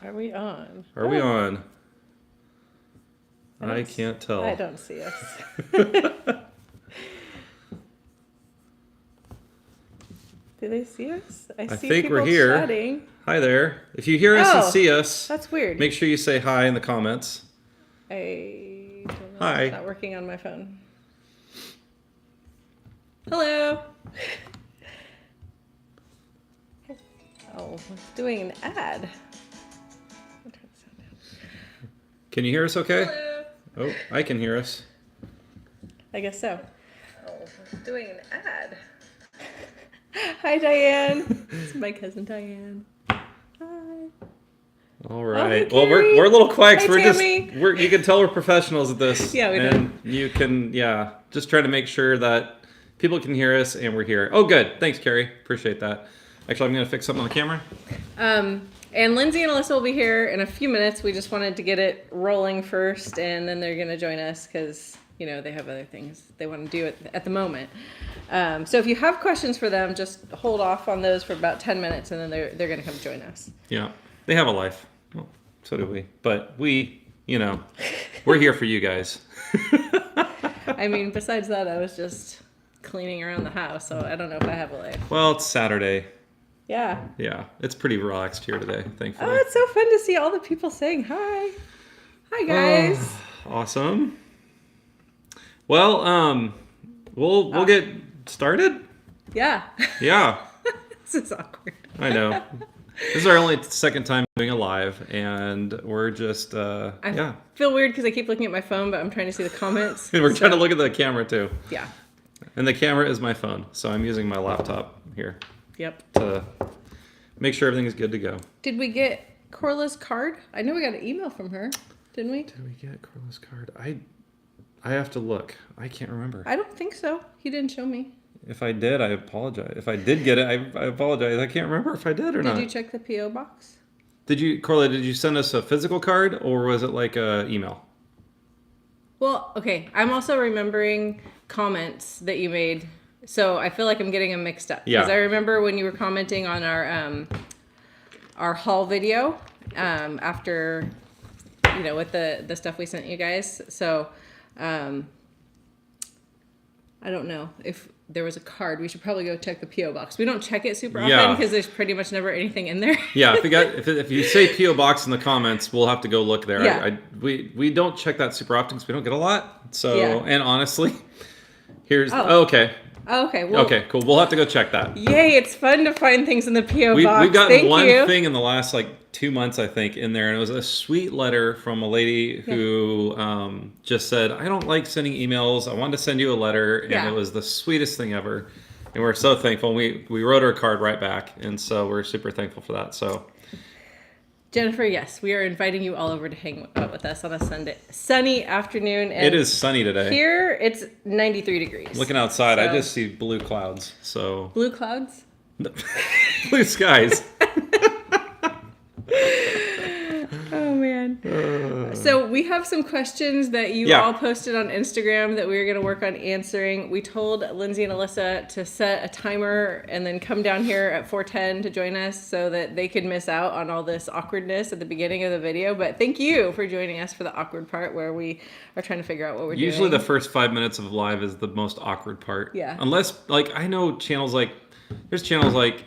Are we on? Are we on? I can't tell. I don't see us. Do they see us? I see think people we're here. chatting. Hi there. If you hear us and see us, that's weird. make sure you say hi in the comments. I don't know. Hi. It's not working on my phone. Hello. Oh, it's doing an ad. Can you hear us okay? Hello. Oh, I can hear us. I guess so. Oh, it's doing an ad. Hi, Diane. It's my cousin Diane. Hi. All right. Oh, well, we're a little quiet. Hi, We're Tammy. just you can tell we're professionals at this. Yeah, we and you can just try to make sure that people can hear us and we're here. Oh, good. Thanks, Carrie. Appreciate that. Actually, I'm gonna fix something on the camera. And Lindsay and Alyssa will be here in a few minutes. We just wanted to get it rolling first, and then they're gonna join us because they have other things they want to do at the moment. So if you have questions for them, just hold off on those for about 10 minutes, and then they're gonna come join us. Yeah, they have a life. Well, so do we. But we, we're here for you guys. I mean, besides that, I was just cleaning around the house, so I don't know if I have a life. Well, it's Saturday. Yeah. Yeah, it's pretty relaxed here today, thankfully. Oh, it's so fun to see all the people saying hi. Hi, guys. Awesome. Well, we'll get started. Yeah. Yeah. This is awkward. I know. This is our only second time doing a live, and we're just I feel weird because I keep looking at my phone, but I'm trying to see the comments. And we're trying to look at the camera too. Yeah. And the camera is my phone, so I'm using my laptop here. Yep. To make sure everything is good to go. Did we get Corla's card? I know we got an email from her, didn't we? Did we get Corla's card? I have to look. I can't remember. I don't think so. He didn't show me. If I did, I apologize. If I did get it, I apologize. I can't remember if I did or not. Did you check the P.O. box? Corla, did you send us a physical card or was it like a email? Well, okay. I'm also remembering comments that you made. So I feel like I'm getting them mixed up. Yeah. Because I remember when you were commenting on our haul video after, with the stuff we sent you guys. So I don't know if there was a card. We should probably go check the P.O. box. We don't check it super often because there's pretty much never anything in there. Yeah, if you say P.O. box in the comments, we'll have to go look there. Yeah. We don't check that super often because we don't get a lot. So and honestly, here's okay. Oh, okay. Well, okay, cool. We'll have to go check that. Yay, it's fun to find things in the P.O. box. We've gotten one thing in the last 2 months, I think, in there, and it was a sweet letter from a lady who just said, I don't like sending emails. I wanted to send you a letter, and it was the sweetest thing ever. And we're so thankful. We wrote her a card right back, and so we're super thankful for that. So, Jennifer, yes, we are inviting you all over to hang out with us on a sunny afternoon. And it is sunny today. Here, it's 93 degrees. Looking outside, I just see blue clouds. So blue clouds? Blue skies. Oh, man. So we have some questions that you all posted on Instagram that we were going to work on answering. We told Lindsay and Alyssa to set a timer and then come down here at 4:10 to join us so that they could miss out on all this awkwardness at the beginning of the video. But thank you for joining us for the awkward part where we are trying to figure out what we're doing. Usually the first 5 minutes of live is the most awkward part. Yeah. Unless, I know channels there's channels like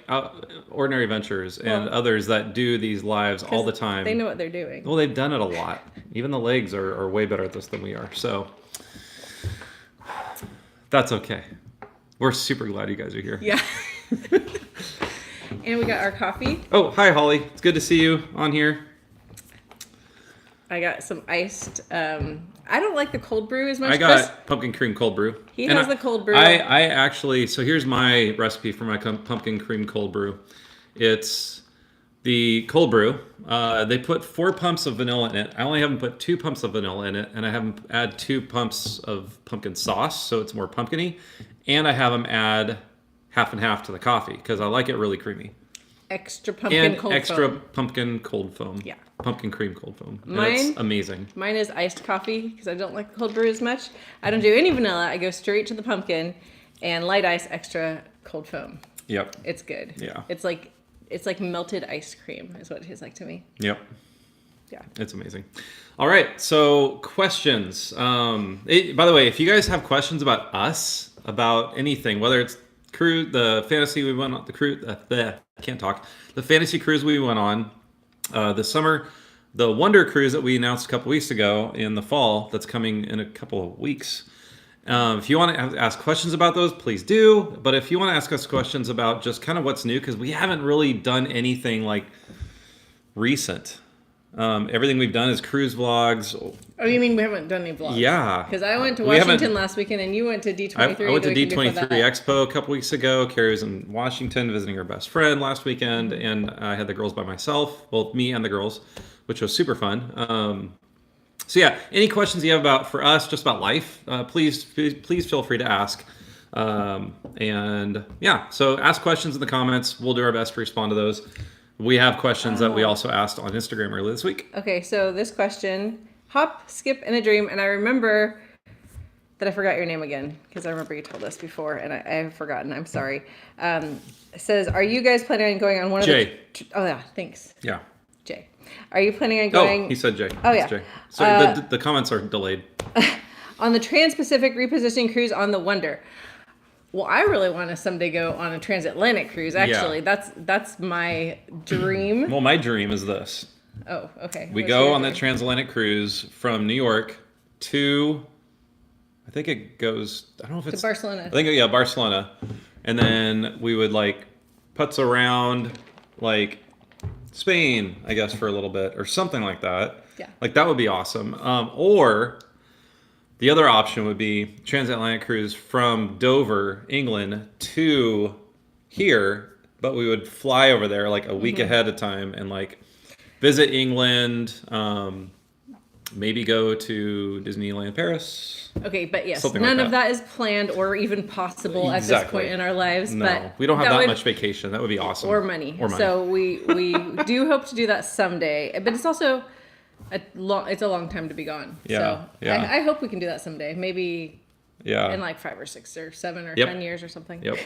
Ordinary Ventures and others that do these lives all the time. They know what they're doing. Well, they've done it a lot. Even the legs are way better at this than we are. So that's okay. We're super glad you guys are here. Yeah. And we got our coffee. Oh, hi, Holly. It's good to see you on here. I got some iced. I don't like the cold brew as much. I got pumpkin cream cold brew. He has the cold brew. I actually, so here's my recipe for my pumpkin cream cold brew. It's the cold brew. They put 4 pumps of vanilla in it. I only have them put 2 pumps of vanilla in it, and I have them add 2 pumps of pumpkin sauce, so it's more pumpkin-y. And I have them add half and half to the coffee because I like it really creamy. Extra pumpkin cold foam. Extra pumpkin cold foam. Yeah. Pumpkin cream cold foam. Mine, it's amazing. Mine is iced coffee because I don't like cold brew as much. I don't do any vanilla. I go straight to the pumpkin and light ice extra cold foam. Yep. It's good. Yeah. It's like melted ice cream is what it tastes like to me. Yep. Yeah. It's amazing. All right. So questions. By the way, if you guys have questions about us, about anything, whether it's the fantasy we went on, the fantasy cruise we went on this summer, the Wonder cruise that we announced a couple weeks ago in the fall, that's coming in a couple of weeks. If you want to ask questions about those, please do. But if you want to ask us questions about just kind of what's new, because we haven't really done anything like recent. Everything we've done is cruise vlogs. Oh, you mean we haven't done any vlogs? Yeah. Because I went to Washington last weekend and you went to D23. I went to D23 Expo a couple weeks ago. Carrie was in Washington visiting her best friend last weekend, and I had the girls by myself. Well, me and the girls, which was super fun. So yeah, any questions you have for us, just about life, please feel free to ask. And yeah, so ask questions in the comments. We'll do our best to respond to those. We have questions that we also asked on Instagram earlier this week. Okay, so this question, hop, skip, and a dream. And I remember that I forgot your name again, because I remember you told us before, and I have forgotten. I'm sorry. It says, are you guys planning on going on one Jay. of the... Oh, yeah, thanks. Yeah. Jay. Are you planning on going... Oh, he said Jay. Oh, yeah. Jay. So the comments are delayed. On the Trans-Pacific repositioning cruise on the Wonder. Well, I really want to someday go on a transatlantic cruise, actually. Yeah. That's my dream. Well, my dream is this. Oh, okay. We go on that transatlantic cruise from New York to, I think it goes, I don't know if it's... To Barcelona. I think, yeah, Barcelona. And then we would, putz around, Spain, I guess, for a little bit, or something like that. Yeah. That would be awesome. Or... the other option would be transatlantic cruise from Dover, England, to here, but we would fly over there a week ahead of time and visit England, maybe go to Disneyland Paris. Okay, but yes, none of that is planned or even possible at this point in our lives. No, but we don't have that much vacation. That would be awesome. Or money. So we do hope to do that someday, but it's also... it's a long time to be gone. Yeah, so yeah. I hope we can do that someday. Maybe in 5 or 6 or 7 or 10 years or something. Yep.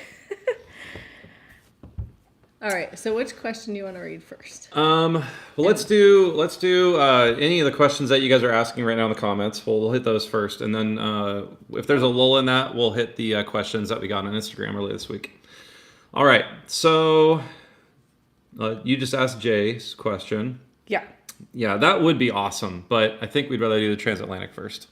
All right. So which question do you want to read first? Well, let's do any of the questions that you guys are asking right now in the comments. We'll hit those first, and then if there's a lull in that, we'll hit the questions that we got on Instagram earlier this week. All right. So you just asked Jay's question. Yeah. Yeah, that would be awesome, but I think we'd rather do the transatlantic first.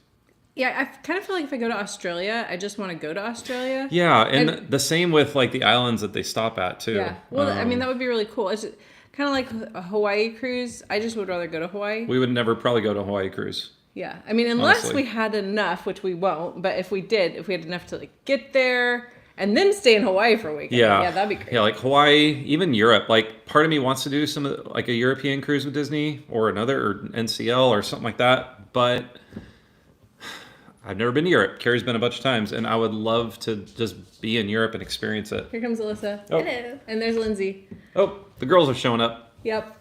Yeah, I kind of feel like if I go to Australia, I just want to go to Australia. Yeah, and the same with the islands that they stop at too. Yeah, well, I mean that would be really cool. It's kind of like a Hawaii cruise. I just would rather go to Hawaii. We would never probably go to a Hawaii cruise. Yeah, I mean unless we had enough, which we won't. But if we had enough to get there. And then stay in Hawaii for a week. Yeah, that'd be great. Yeah, Hawaii, even Europe. Part of me wants to do some a European cruise with Disney or NCL or something like that. But I've never been to Europe. Carrie's been a bunch of times, and I would love to just be in Europe and experience it. Here comes Alyssa. Oh. Hello. And there's Lindsay. Oh, the girls are showing up. Yep.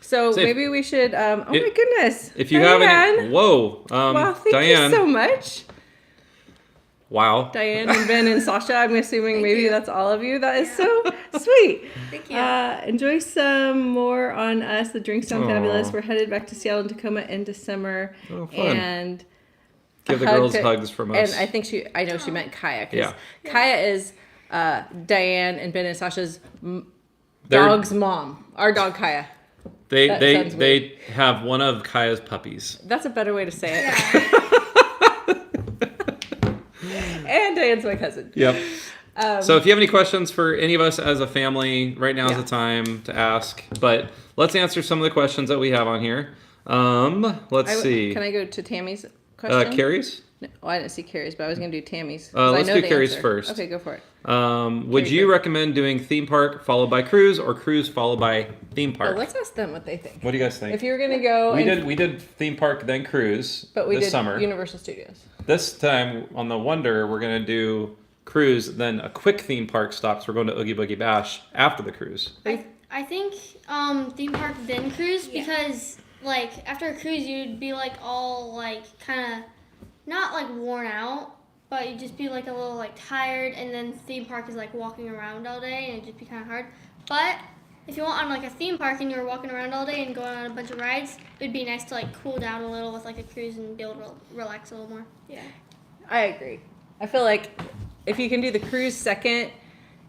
So maybe we should. Oh my goodness. If you have any, whoa, wow, thank Diane. you so much. Wow. Diane and Ben and Sasha, I'm assuming maybe that's all of you. That is so sweet. Thank you. Enjoy some more on us. The drinks sound fabulous. We're headed back to Seattle and Tacoma in December. Oh, fun. And give the girls hugs from us. And I know she meant Kaya. Because Kaya is Diane and Ben and Sasha's dog's mom. Our dog Kaya. They have one of Kaya's puppies. That's a better way to say it. And Diane's my cousin. Yep. So if you have any questions for any of us as a family, right now is the time to ask. But let's answer some of the questions that we have on here. Let's see. Can I go to Tammy's question? Carrie's? No, I didn't see Carrie's, but I was going to do Tammy's. Let's do Carrie's first. Okay, go for it. Would you recommend doing theme park followed by cruise or cruise followed by theme park? Well, let's ask them what they think. What do you guys think? If you were going to go... We did theme park then cruise but we this did summer. Universal Studios. This time on the Wonder, we're going to do cruise, then a quick theme park stop. So we're going to Oogie Boogie Bash after the cruise. I think theme park then cruise because after a cruise you'd be all kind of not worn out, but you'd just be a little tired, and then theme park is walking around all day and it'd just be kind of hard. But if you went on like a theme park and you were walking around all day and going on a bunch of rides, it'd be nice to like cool down a little with like a cruise and be able to relax a little more. Yeah, I agree. I feel like if you can do the cruise second,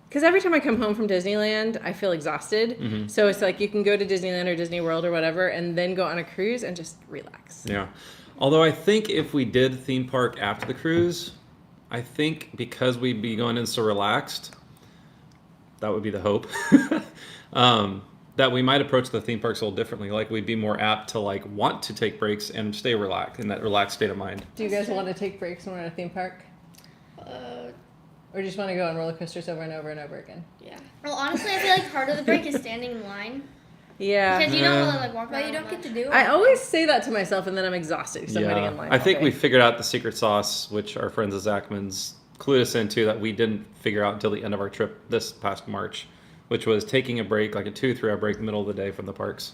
because every time I come home from Disneyland, I feel exhausted. Mm-hmm. So it's like you can go to Disneyland or Disney World or whatever and then go on a cruise and just relax. Yeah. Although I think if we did theme park after the cruise, I think because we'd be going in so relaxed, that would be the hope, that we might approach the theme parks a little differently. Like we'd be more apt to like want to take breaks and stay relaxed in that relaxed state of mind. Do you guys want to take breaks when we're at a theme park? Or just want to go on roller coasters over and over and over again? Yeah. Well, honestly, I feel like part of the break is standing in line. Yeah. Because you don't really like walk around. But you don't get to do it. I always say that to myself and then I'm exhausted because I'm waiting in line. I think we figured out the secret sauce, which our friends at Zachman's clued us into, that we didn't figure out until the end of our trip this past March, which was taking a break, like a 2-3 hour break in the middle of the day from the parks.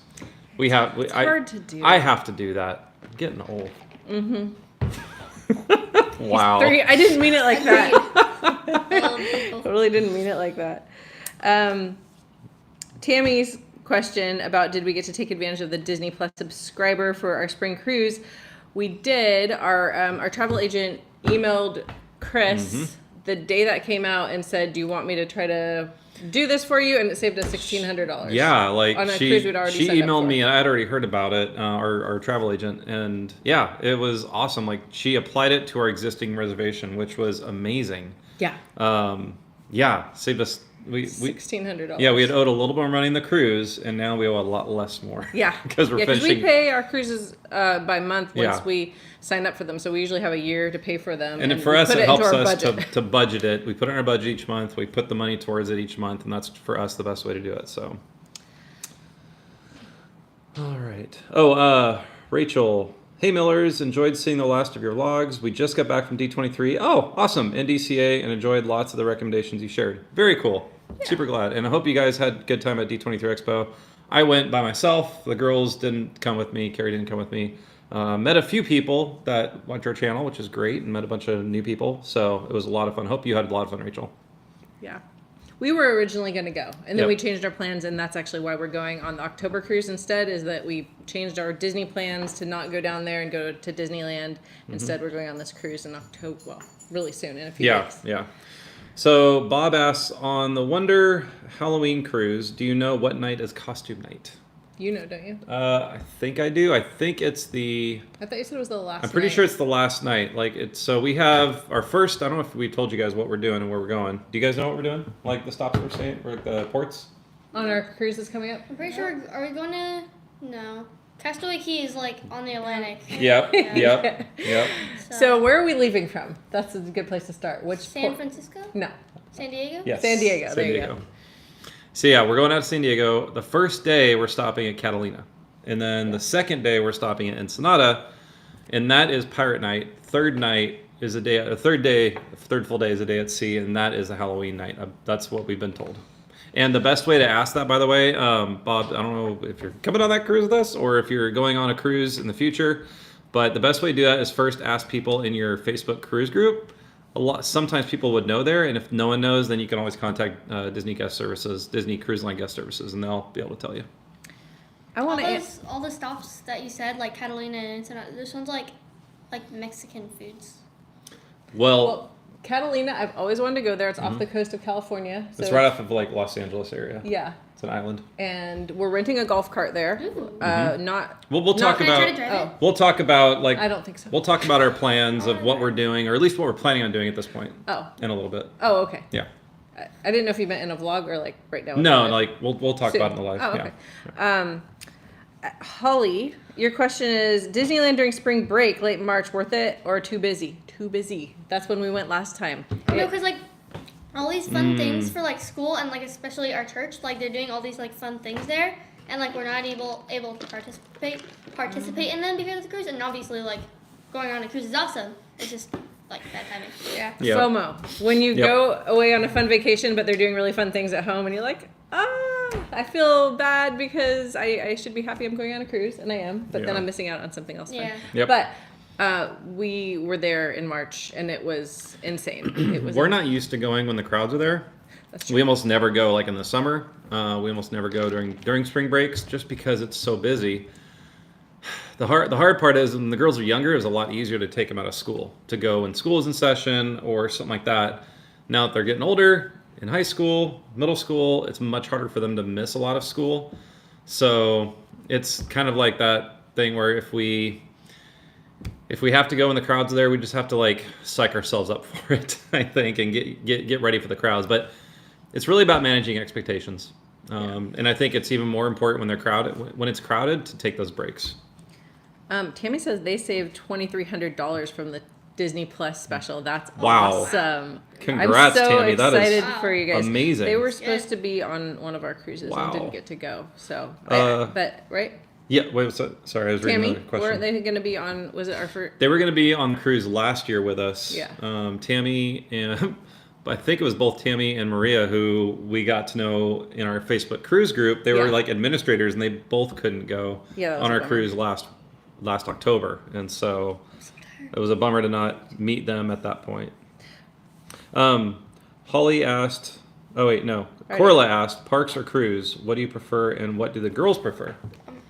It's hard to do. I have to do that. I'm getting old. Mm-hmm. Wow. I didn't mean it like that. Totally didn't mean it like that. Tammy's question about did we get to take advantage of the Disney Plus subscriber for our spring cruise? We did. Our travel agent emailed Chris the day that came out and said, "Do you want me to try to do this for you?" And it saved us $1,600. Yeah, like on a cruise we'd already she signed up emailed for. me and I had already heard about it, our travel agent, and yeah, it was awesome. Like she applied it to our existing reservation, which was amazing. Yeah. Saved us $1,600. Yeah, we had owed a little more money in the cruise, and now we owe a lot less more. Yeah, because we're because finishing. we pay our cruises by month once we sign up for them, so we usually have a year to pay for them. And for us, it helps us to budget it. We put it in our budget each month. We put the money towards it each month, and that's for us the best way to do it. So, all right. Oh, Rachel. Hey Millers, enjoyed seeing the last of your vlogs. We just got back from D23. Oh, awesome. NDCA, and enjoyed lots of the recommendations you shared. Very cool. Yeah. Super glad. And I hope you guys had a good time at D23 Expo. I went by myself. The girls didn't come with me. Carrie didn't come with me. Met a few people that went to our channel, which is great, and met a bunch of new people. So it was a lot of fun. Hope you had a lot of fun, Rachel. Yeah. We were originally going to go, and then we changed our plans, and that's actually why we're going on the October cruise instead, is that we changed our Disney plans to not go down there and go to Disneyland. Instead, we're going on this cruise in October, well, really soon, in a few weeks. Yeah. So Bob asks, on the Wonder Halloween cruise, do you know what night is costume night? You know, don't you? I think I do. I think it's the... I thought you said it was the last night. I'm pretty sure it's the last night. Like it's so we have our first... I don't know if we told you guys what we're doing and where we're going. Do you guys know what we're doing? Like the stops we're staying, or the ports? On our cruise that's coming up? I'm pretty sure. Are we going to? No. Castaway Key is like on the Atlantic. Yep. So where are we leaving from? That's a good place to start. Which San Francisco? No. San Diego? Yes. San Diego. There you go. So yeah, we're going out to San Diego. The first day we're stopping at Catalina. And then the second day we're stopping at Ensenada. And that is Pirate Night. Third night is third full day is a day at sea, and that is a Halloween night. That's what we've been told. And the best way to ask that, by the way, Bob, I don't know if you're coming on that cruise with us or if you're going on a cruise in the future, but the best way to do that is first ask people in your Facebook cruise group. Sometimes people would know there, and if no one knows, then you can always contact Disney Guest Services, Disney Cruise Line Guest Services, and they'll be able to tell you. I want all the stops that you said, like Catalina and Ensenada, this one's like Mexican foods. Well, Catalina, I've always wanted to go there. It's off the coast of California. So it's right off of like Los Angeles area. Yeah. It's an island. And we're renting a golf cart there. We'll talk about. We'll talk about like. I don't think so. We'll talk about our plans of what we're doing, or at least what we're planning on doing at this point. Oh. In a little bit. Oh, okay. Yeah. I didn't know if you meant in a vlog or like right now. No, like we'll talk about it in the live. Oh, okay. Yeah. Holly, your question is: Disneyland during spring break, late March, worth it or too busy? Too busy. That's when we went last time. No, because like all these fun things for like school and like especially our church, like they're doing all these like fun things there, and like we're not able to participate in them because of the cruise. And obviously, like going on a cruise is awesome. It's just like bad timing. Yeah. Yep. FOMO. When you go away on a fun vacation, but they're doing really fun things at home, and you're like, I feel bad because I should be happy I'm going on a cruise, and I am, but then I'm missing out on something else fun. Yeah. Yep. But we were there in March, and it was insane. We're not used to going when the crowds are there. That's true. We almost never go like in the summer. We almost never go during spring breaks just because it's so busy. The hard part is when the girls are younger, it was a lot easier to take them out of school to go when school is in session or something like that. Now that they're getting older, in high school, middle school, it's much harder for them to miss a lot of school. So it's kind of like that thing where if we have to go when the crowds are there, we just have to like psych ourselves up for it, I think, and get ready for the crowds. But it's really about managing expectations. And I think it's even more important when it's crowded to take those breaks. Tammy says they saved $2,300 from the Disney Plus special. That's Wow. awesome. Congrats, I'm so Tammy. That is excited for you guys. amazing. They were supposed to be on one of our cruises Wow. and didn't get to go. So, but right? Yeah. Wait. Sorry, I was reading Tammy, another question. weren't they going to be on? Was it our first? They were going to be on cruise last year with us. Yeah. Tammy and I think it was both Tammy and Maria who we got to know in our Facebook cruise group. They were like administrators, and they both couldn't go on our cruise last October, and so it was a bummer to not meet them at that point. Holly asked. Oh wait, no. Corla asked, parks or cruise? What do you prefer, and what do the girls prefer?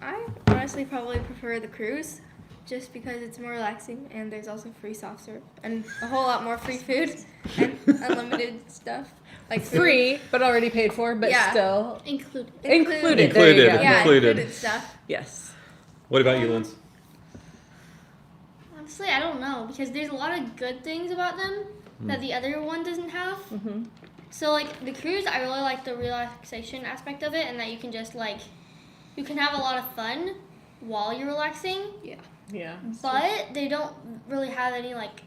I honestly probably prefer the cruise, just because it's more relaxing and there's also free soft serve and a whole lot more free food and unlimited stuff like food. Free, but already paid for, but still Included. included. There you go. Yeah, Included. included stuff. Yes. What about you, Linz? Honestly, I don't know, because there's a lot of good things about them that the other one doesn't have. Mm-hmm. So, like, the cruise, I really like the relaxation aspect of it, and that you can just, like, you can have a lot of fun while you're relaxing. Yeah. But they don't really have any, like,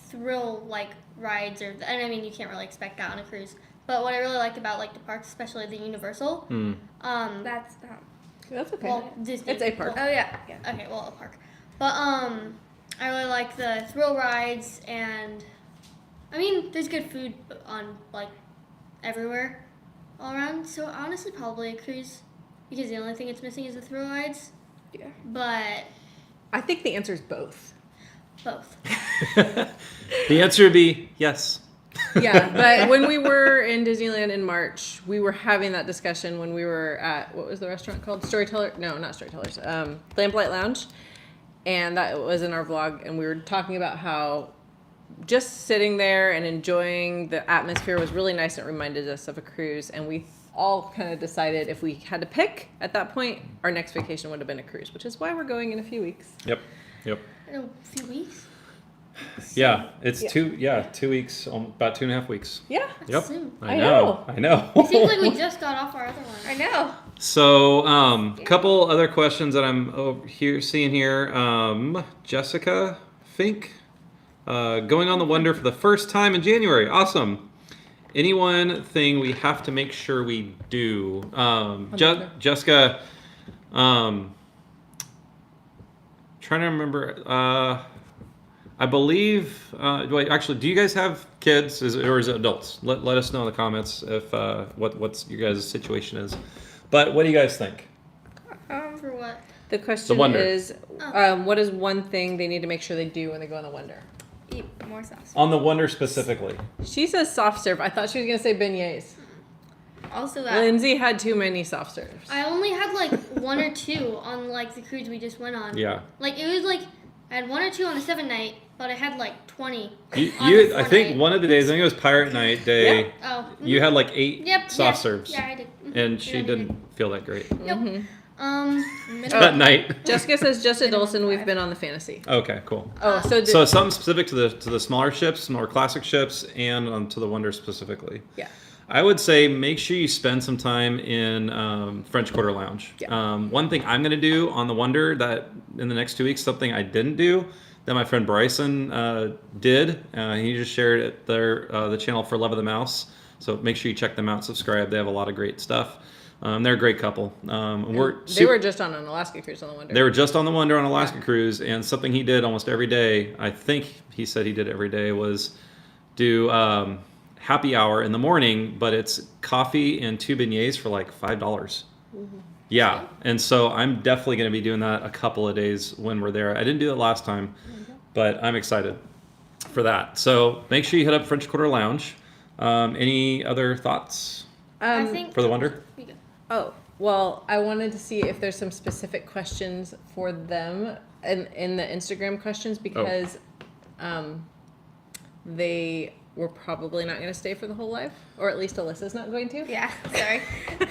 thrill, like, rides and I mean, you can't really expect that on a cruise. But what I really liked about, like, the parks, especially the Universal, That's That's okay. well, Disney. It's a park. oh yeah. Okay, well, a park. But, I really like the thrill rides, and, I mean, there's good food on, like, everywhere all around. So, honestly, probably a cruise, because the only thing it's missing is the thrill rides. Yeah. But I think the answer is both. both. The answer would be yes. Yeah, but when we were in Disneyland in March, we were having that discussion when we were at, what was the restaurant called? Storyteller? No, not Storytellers. Lamplight Lounge. And that was in our vlog. And we were talking about how just sitting there and enjoying the atmosphere was really nice. It reminded us of a cruise. And we all kind of decided if we had to pick at that point, our next vacation would have been a cruise, which is why we're going in a few weeks. Yep. In a few weeks. Yeah, it's 2 weeks, about 2.5 weeks. Yeah. Yep. Soon. I know. It seems like we just got off our other one. I know. So, couple other questions that I'm seeing here. Jessica Fink, going on the Wonder for the first time in January. Awesome. Any one thing we have to make sure we do? Jessica, trying to remember. I believe. Wait, actually, do you guys have kids, or is it adults? Let us know in the comments if what's your guys' situation is. But what do you guys think? For what? The question Wonder. is, what is one thing they need to make sure they do when they go on the Wonder? Eat more sauce. On the Wonder specifically. She says soft serve. I thought she was going to say beignets. Also that. Lindsay had too many soft serves. I only had like one or two on like the cruise we just went on. Yeah. Like it was like I had one or two on the 7 night, but I had like 20. I think one of the days, I think it was Pirate Night Day. Yeah. Oh. You had like 8 soft serves. Yeah, I did. And she didn't feel that great Nope. that night. Jessica says just adults and we've been on the Fantasy. Okay, cool. Oh, So something specific to the smaller ships, more classic ships, and to the Wonder specifically. Yeah. I would say make sure you spend some time in French Quarter Lounge. Yeah. One thing I'm going to do on the Wonder that in the next 2 weeks, something I didn't do that my friend Bryson did. He just shared it the channel for Love of the Mouse. So make sure you check them out, subscribe. They have a lot of great stuff. They're a great couple. They were just on an Alaska cruise on the Wonder. They were just on the Wonder on Alaska cruise, and something he did almost every day, I think he said he did every day, was do happy hour in the morning, but it's coffee and 2 beignets for like $5. Mm-hmm. Yeah, and so I'm definitely going to be doing that a couple of days when we're there. I didn't do it last time, but I'm excited for that. So make sure you hit up French Quarter Lounge. Any other thoughts I think for the Wonder? we go. Oh, well, I wanted to see if there's some specific questions for them in the Instagram questions because they were probably not going to stay for the whole life, or at least Alyssa's not going to. Yeah, sorry.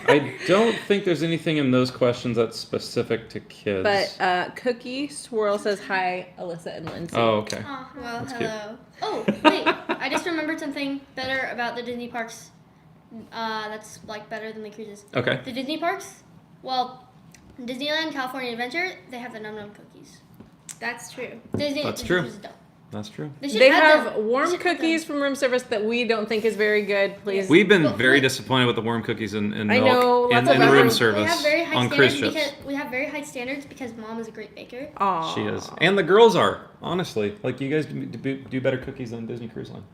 I don't think there's anything in those questions that's specific to kids. But Cookie Swirl says hi, Alyssa and Lindsay. Oh, okay. Oh, Well, That's cute. hello. oh, wait. I just remembered something better about the Disney parks. That's like better than the cruises. Okay. The Disney parks. Well, Disneyland California Adventure, they have the Num Num cookies. That's true. Disney That's Disney true. cruises don't. That's true. should They add have them. They warm should add cookies them. from room service that we don't think is very good. Please. We've been But very what- disappointed with the warm cookies and I know, milk and, lots of and room them. service We have very high on cruise standards ships. because we have very high standards because Mom is a great baker. Aw. She is. And the girls are, honestly. Like, you guys do better cookies than Disney Cruise Line.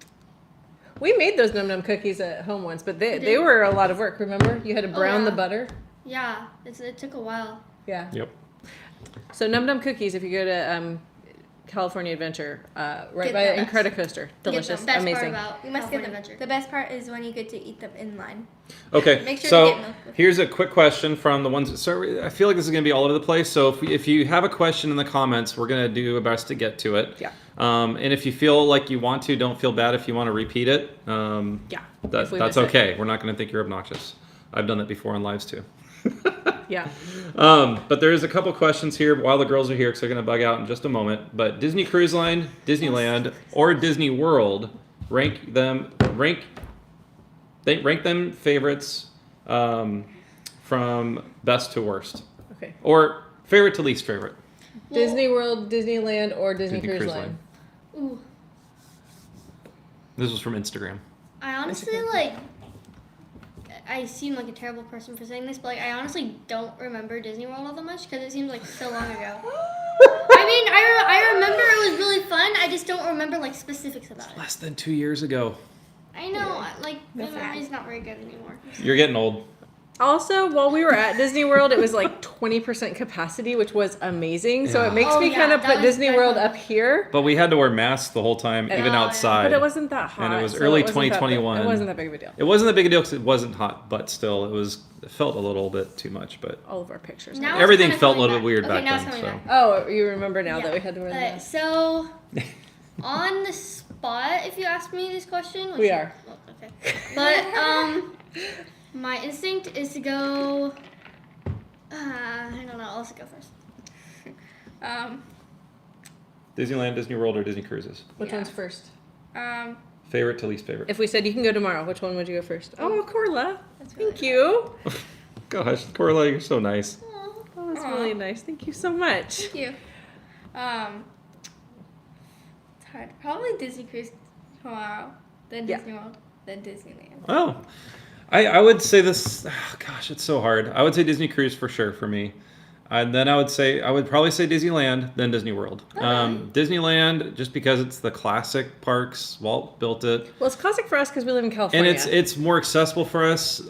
We made those Num Num cookies at home once, but they did? were a lot of work. Remember, you had to brown yeah. the butter. Yeah, it took a while. Yeah. Yep. So Num Num cookies, if you go to California Adventure, right Get by them. Incredicoaster, delicious, Best amazing. part about You must get California them. Adventure. The best part is when you get to eat them in line. Okay, Make sure to so get milk with here's a quick question from the ones. So I feel like this is going to be all over the place. So if you have a question in the comments, we're going to do our best to get to it. Yeah. And if you feel like you want to, don't feel bad if you want to repeat it. Yeah. That, if we that's miss it. okay. We're not going to think you're obnoxious. I've done that before on lives too. Yeah. But there is a couple questions here while the girls are here because they're going to bug out in just a moment. But Disney Cruise Line, Disneyland, or Disney World, rank them favorites from best to worst, Okay. or favorite to least favorite. Disney World, Disneyland, or Disney Cruise Line. Ooh, This was from Instagram. I honestly okay. I seem like a terrible person for saying this, but I honestly don't remember Disney World all that much because it seems like so long ago. I mean, I remember it was really fun. I just don't remember specifics about it. Less than 2 years ago. I know, my That's memory's not very good anymore. You're getting old. Also, while we were at Disney World, it was 20% capacity, which was amazing. So Yeah. it makes Oh, me yeah, kind of that put was Disney very World fun. up here. But we had to wear masks the whole time, even yeah. outside. But it wasn't that hot. And it was so early wasn't that big- 2021. It wasn't that big of a deal. It wasn't that big a deal because it wasn't hot, but still, it felt a little bit too much. But All of our pictures. Now it's everything kinda felt a coming little back. bit weird Okay, back now it's then. coming So. back. Oh, you remember now Yeah. that we had to wear the mask. So, on the spot, if you ask me this question, which We are. well, okay. But my instinct is to go. I don't know. I'll just go first. Disneyland, Disney World, or Disney Cruises? Which Yeah. one's first? Favorite to least favorite? If we said you can go tomorrow, which one would you go first? Oh, Corla. That's really Thank you. Gosh, Corla, you're so nice. Aw. Oh, that's Aw. really nice. Thank you so much. Thank you. It's hard. Probably Disney Cruise tomorrow, then Yeah. Disney World, then Disneyland. Oh, I would say this. Oh, gosh, it's so hard. I would say Disney Cruise for sure for me. And then I would probably say Disneyland, then Disney World. Disneyland, just because it's the classic parks. Walt built it. Well, it's classic for us because we live in And California. it's more accessible for us.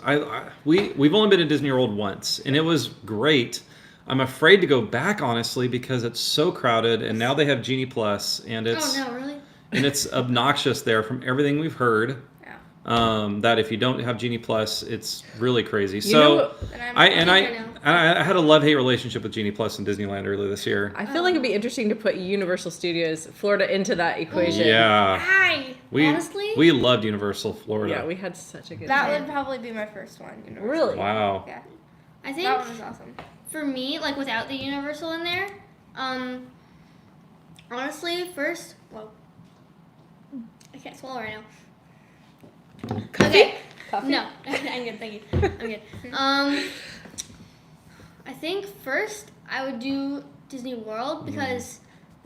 We've only been to Disney World once, and it was great. I'm afraid to go back, honestly, because it's so crowded, and now they have Genie Plus, and it's Oh no, really? and it's obnoxious there from everything we've heard. Yeah. That if you don't have Genie Plus, it's really crazy. know So what- And I had a love-hate relationship with Genie Plus in Disneyland earlier this year. I feel like it'd be interesting to put Universal Studios Florida into that equation. Yeah, Hi. Honestly, we loved Universal Florida. Yeah, we had such a good that time. would probably be my first one. Universal. Really? Wow. Yeah. I think That one was awesome. for me, without the Universal in there, honestly, first, I can't swallow right now. Okay. Coffee? No, I'm good. Thank you. I'm good. I think first I would do Disney World because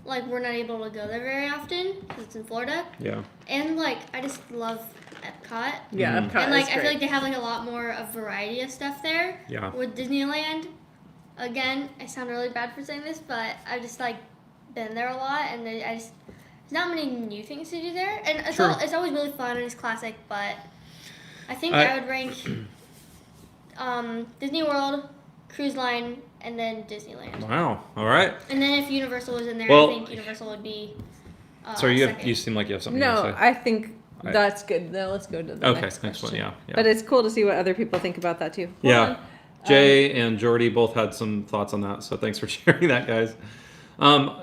we're not able to go there very often because it's in Florida, Yeah. and I just love Epcot. Yeah, Epcot And is I feel great. like they have a lot more of variety of stuff there. Yeah. With Disneyland, again, I sound really bad for saying this, but I've just been there a lot, and there's not many new things to do there, and it's True. it's always really fun and it's classic. But I think I- I would rank Disney World, Cruise Line, and then Disneyland. Wow. All right. And then if Universal was in there, Well- I think Universal would be. So you second. seem like you have something No, to say. I think That's good. Now let's go to the next one. Yeah. But it's cool to see what other people think about that too. Yeah. Jay and Jordy both had some thoughts on that, so thanks for sharing that, guys.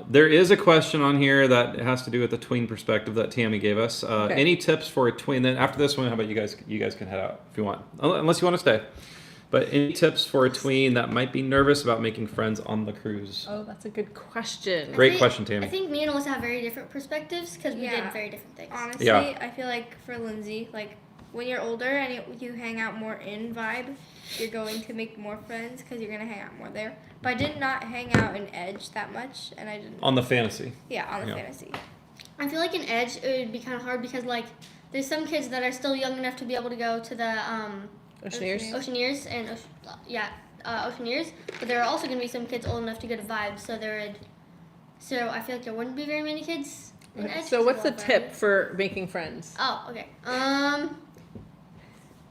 There is a question on here that has to do with the tween perspective that Tammy gave us. Any tips for a tween? Then after this one, how about you guys? You guys can head out if you want, unless you want to stay. But any tips for a tween that might be nervous about making friends on the cruise? Oh, that's a good question. Great question, Tammy. I think me and Alyssa have very different perspectives because we did very different things. Honestly, I feel like for Lindsay, like when you're older and you hang out more in vibe, you're going to make more friends because you're going to hang out more there. But I did not hang out in Edge that much, and I didn't. On the fantasy. Yeah, on the fantasy. I feel like in Edge it would be kind of hard because like there's some kids that are still young enough to be able to go to the Oceaneers and Oceaneers, but there are also going to be some kids old enough to go to Vibe, so I feel like there wouldn't be very many kids in Edge. So what's the tip for making friends? Oh, okay.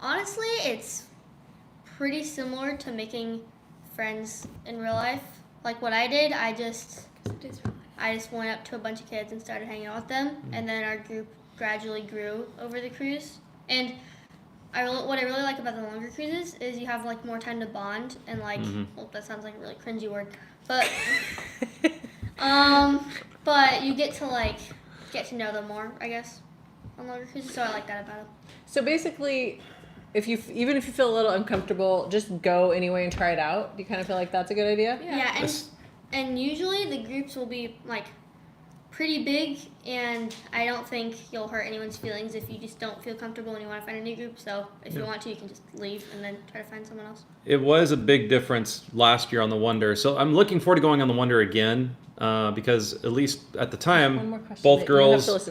Honestly, it's pretty similar to making friends in real life. Like what I did, I just went up to a bunch of kids and started hanging out with them, and then our group gradually grew over the cruise. And what I really like about the longer cruises is you have like more time to bond and like well, that sounds like a really cringy word, but but you get to know them more, I guess, on longer cruises. So I like that about them. So basically, even if you feel a little uncomfortable, just go anyway and try it out. Do you kind of feel like that's a good idea? Yeah, and usually the groups will be like pretty big, and I don't think you'll hurt anyone's feelings if you just don't feel comfortable and you want to find a new group. So if you want to, you can just leave and then try to find someone else. It was a big difference last year on the Wonder. So I'm looking forward to going on the Wonder again because at least at the time, both girls could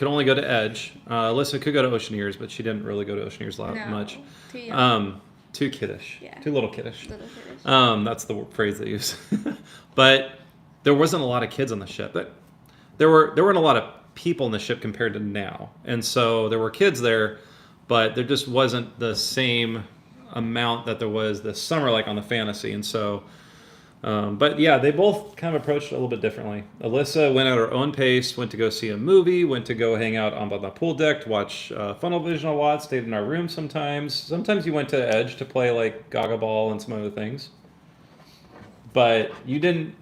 only go to Edge. Alyssa could go to Oceaneers, but she didn't really go to Oceaneers much. Too young. Too kiddish. Yeah. Too little kiddish. Little kiddish. That's the phrase they use. But there wasn't a lot of kids on the ship. But there weren't a lot of people on the ship compared to now. And so there were kids there, but there just wasn't the same amount that there was this summer like on the Fantasy. And so, but yeah, they both kind of approached it a little bit differently. Alyssa went at her own pace, went to go see a movie, went to go hang out on the pool deck to watch Funnel Vision a lot, stayed in our room sometimes. Sometimes you went to Edge to play like Gaga Ball and some other things. But you didn't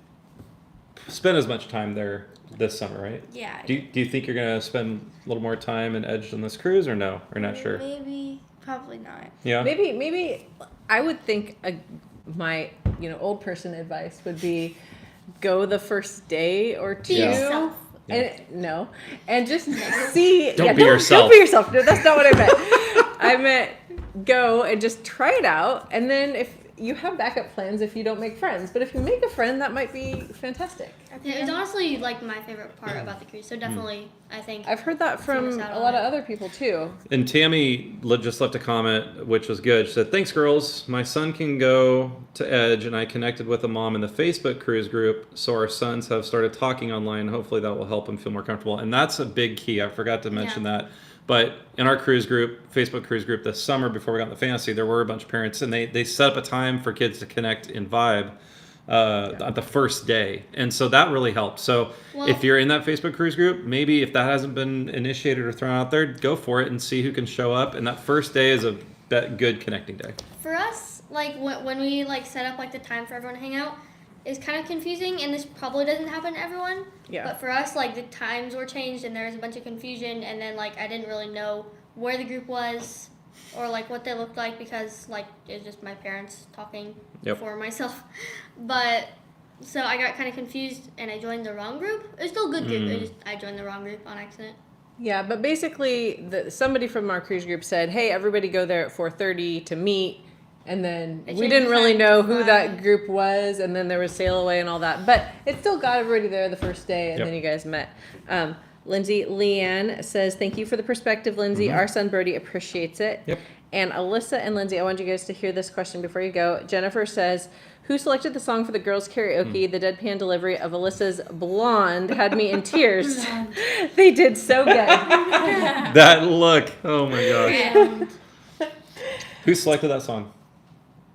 spend as much time there this summer, right? Yeah. Do you think you're going to spend a little more time in Edge on this cruise or no? Or not sure? Maybe. Probably not. Yeah. Maybe I would think my old person advice would be go the first day or two. Yourself. And just see. Don't be yourself. Don't be yourself. No, that's not what I meant. I meant go and just try it out, and then if you have backup plans if you don't make friends. But if you make a friend, that might be fantastic. Yeah, it's honestly like my favorite part about the cruise. So definitely, I think I've heard that from a lot of other people too. And Tammy just left a comment, which was good. She said, "Thanks, girls. My son can go to Edge, and I connected with a mom in the Facebook cruise group, so our sons have started talking online. Hopefully, that will help them feel more comfortable." And that's a big key. I forgot to mention that. But in our cruise group, Facebook cruise group this summer before we got in the Fantasy, there were a bunch of parents, and they set up a time for kids to connect in Vibe at the first day. And so that really helped. So if you're in that Facebook cruise group, maybe if that hasn't been initiated or thrown out there, go for it and see who can show up. And that first day is a good connecting day. For us, like when we like set up like the time for everyone to hang out, is kind of confusing, and this probably doesn't happen to everyone. Yeah. But for us, like the times were changed, and there was a bunch of confusion, and then like I didn't really know where the group was, or like what they looked like because like it was just my parents talking for myself. But so I got kind of confused, and I joined the wrong group. It was still a good group. I joined the wrong group on accident. Yeah, but basically, somebody from our cruise group said, "Hey, everybody go there at 4:30 to meet." And then we didn't really know who that group was, and then there was sail away and all that. But it still got everybody there the first day, and then you guys met. Leanne says, "Thank you for the perspective, Lindsay. Our son Birdie appreciates it." Yep. And Alyssa and Lindsay, I want you guys to hear this question before you go. Jennifer says, "Who selected the song for the girls' karaoke? The deadpan delivery of Alyssa's Blonde had me in tears. They did so good." That look. Oh my gosh. Who selected that song?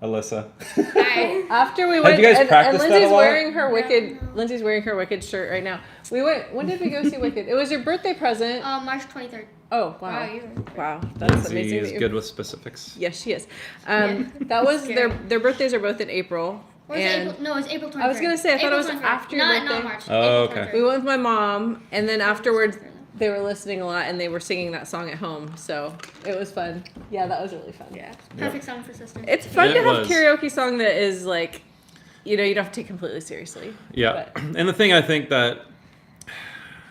Alyssa. Hi. After we Have went, you guys and practiced that a Lindsay's lot? wearing her No. Wicked. Lindsay's wearing her Wicked shirt right now. We went. When did we go see Wicked? It was your birthday present. March 23rd. Oh wow! Wow, you were- Wow, that's Lindsay amazing. is that good with specifics. Yes, she is. Yeah. That was Scary. their birthdays are both in April. Or is it And April? No, it's April 23rd. I was gonna say, I thought it was April 23rd. after your Not birthday. March. Oh, April okay. 23rd. We went with my mom, and then afterwards April 23rd. they were listening a lot, and they were singing that song at home. So it was fun. Yeah, that was really fun. Yeah. Perfect song for sister. It's fun It to have was. karaoke song that is like, you don't have to take completely seriously. Yeah. But- And the thing I think that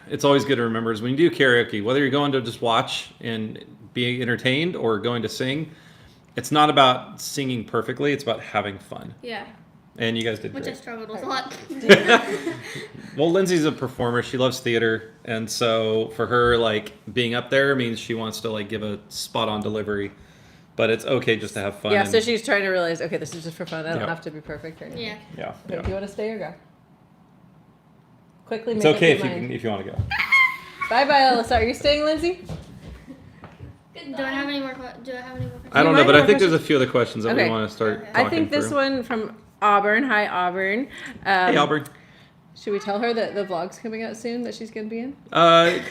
it's always good to remember is when you do karaoke, whether you're going to just watch and be entertained or going to sing, it's not about singing perfectly. It's about having fun. Yeah. And you guys did Which I great. struggled with a lot. Well, Lindsay's a performer. She loves theater. And so for her, like, being up there means she wants to, like, give a spot-on delivery. But it's okay just to have fun. Yeah, and- so she's trying to realize, okay, this is just for fun. I don't Yeah. have to be perfect right now. Yeah. Yeah. Okay, yeah. do you want to stay or go? Quickly It's make okay up if your you, mind. if you want to go. Bye-bye, Alyssa. Are you staying, Lindsay? Do I have any more? Do I have any more? Questions? I don't might know, but have I a think there's a question. few other questions that Okay. we want to start Okay. talking I think this through. one from Auburn. Hi, Auburn. Hey, Albert. Should we tell her that the vlog's coming out soon that she's going to be in?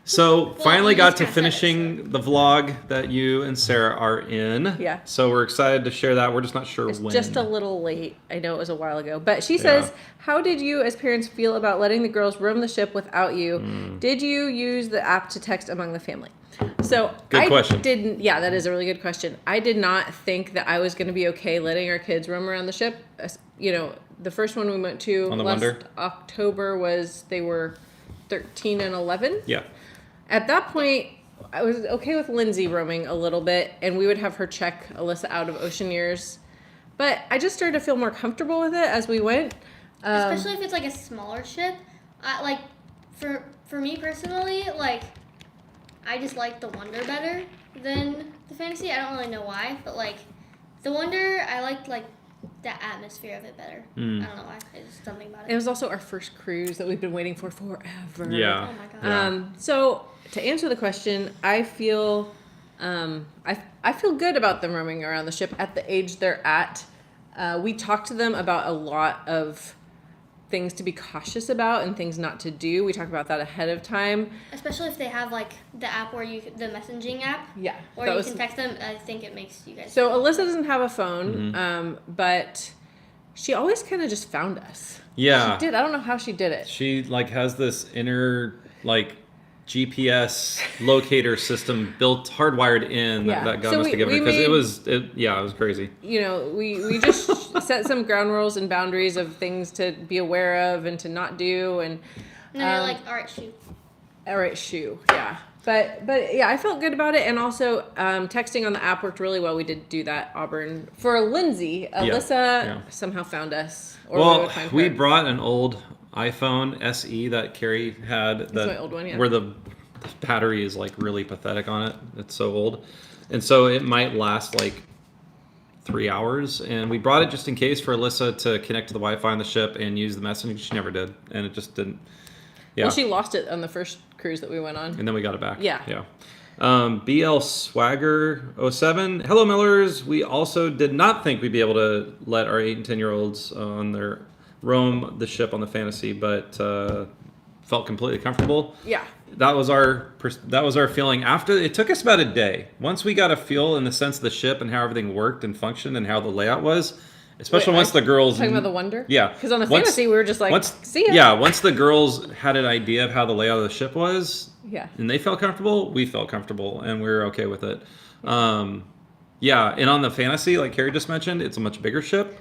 So finally we got just to kinda said it, finishing the vlog that you and Sarah are in. Yeah. So we're excited to share that. We're just not sure It's when. just a little late. I know it was a while ago. But she says, how did you as parents feel about letting the girls roam the ship without you? Did you use the app to text among the family? So Good I question. didn't. Yeah, that is a really good question. I did not think that I was going to be okay letting our kids roam around the ship. The first one we went to On the last Wonder? October they were 13 and 11. Yeah. At that point, I was okay with Lindsay roaming a little bit, and we would have her check Alyssa out of Oceaneers. But I just started to feel more comfortable with it as we went. Especially if it's like a smaller ship. Like for me personally, like I just like the Wonder better than the Fantasy. I don't really know why, but like the Wonder, I liked like the atmosphere of it better. I don't know why. It's just something about It it. was also our first cruise that we've been waiting for forever. Yeah. Oh my god. Yeah. So to answer the question, I feel I feel good about them roaming around the ship at the age they're at. We talked to them about a lot of things to be cautious about and things not to do. We talk about that ahead of time. Especially if they have like the app where the messaging app, Yeah. or that you was- can text them. I think it makes you guys. So Alyssa doesn't have a phone, but she always kind of just found us. Yeah. She did. I don't know how she did it. She like has this inner like GPS locator system built hardwired in Yeah. that got So us we- together we because made- it was crazy. We just set some ground rules and boundaries of things to be aware of and to not do. And and then you're like, all right, shoot. all right, shoe, yeah. But yeah, I felt good about it, and also texting on the app worked really well. We did do that, Auburn. For Lindsay, Alyssa yeah. somehow found us. Or we Well, would find we her. brought an old iPhone SE that Carrie had. my old one, yeah. Where the battery is like really pathetic on it. It's so old, and so it might last like 3 hours. And we brought it just in case for Alyssa to connect to the Wi-Fi on the ship and use the messaging. She never did, and it just didn't. Yeah. Well, she lost it on the first cruise that we went on. And then we got it back. Yeah. Yeah. BL Swagger 07. Hello, Millers. We also did not think we'd be able to let our 8 and 10-year-olds on their roam the ship on the Fantasy, but felt completely comfortable. Yeah. That was our feeling after. It took us about a day. Once we got a feel in the sense of the ship and how everything worked and functioned and how the layout was, especially once the girls Talking about the Wonder? Yeah. Because on the Once- Fantasy, we were just like, see ya. Yeah, once the girls had an idea of how the layout of the ship was, Yeah. and they felt comfortable, we felt comfortable, and we were okay with it. Yeah, and on the Fantasy, like Carrie just mentioned, it's a much bigger ship.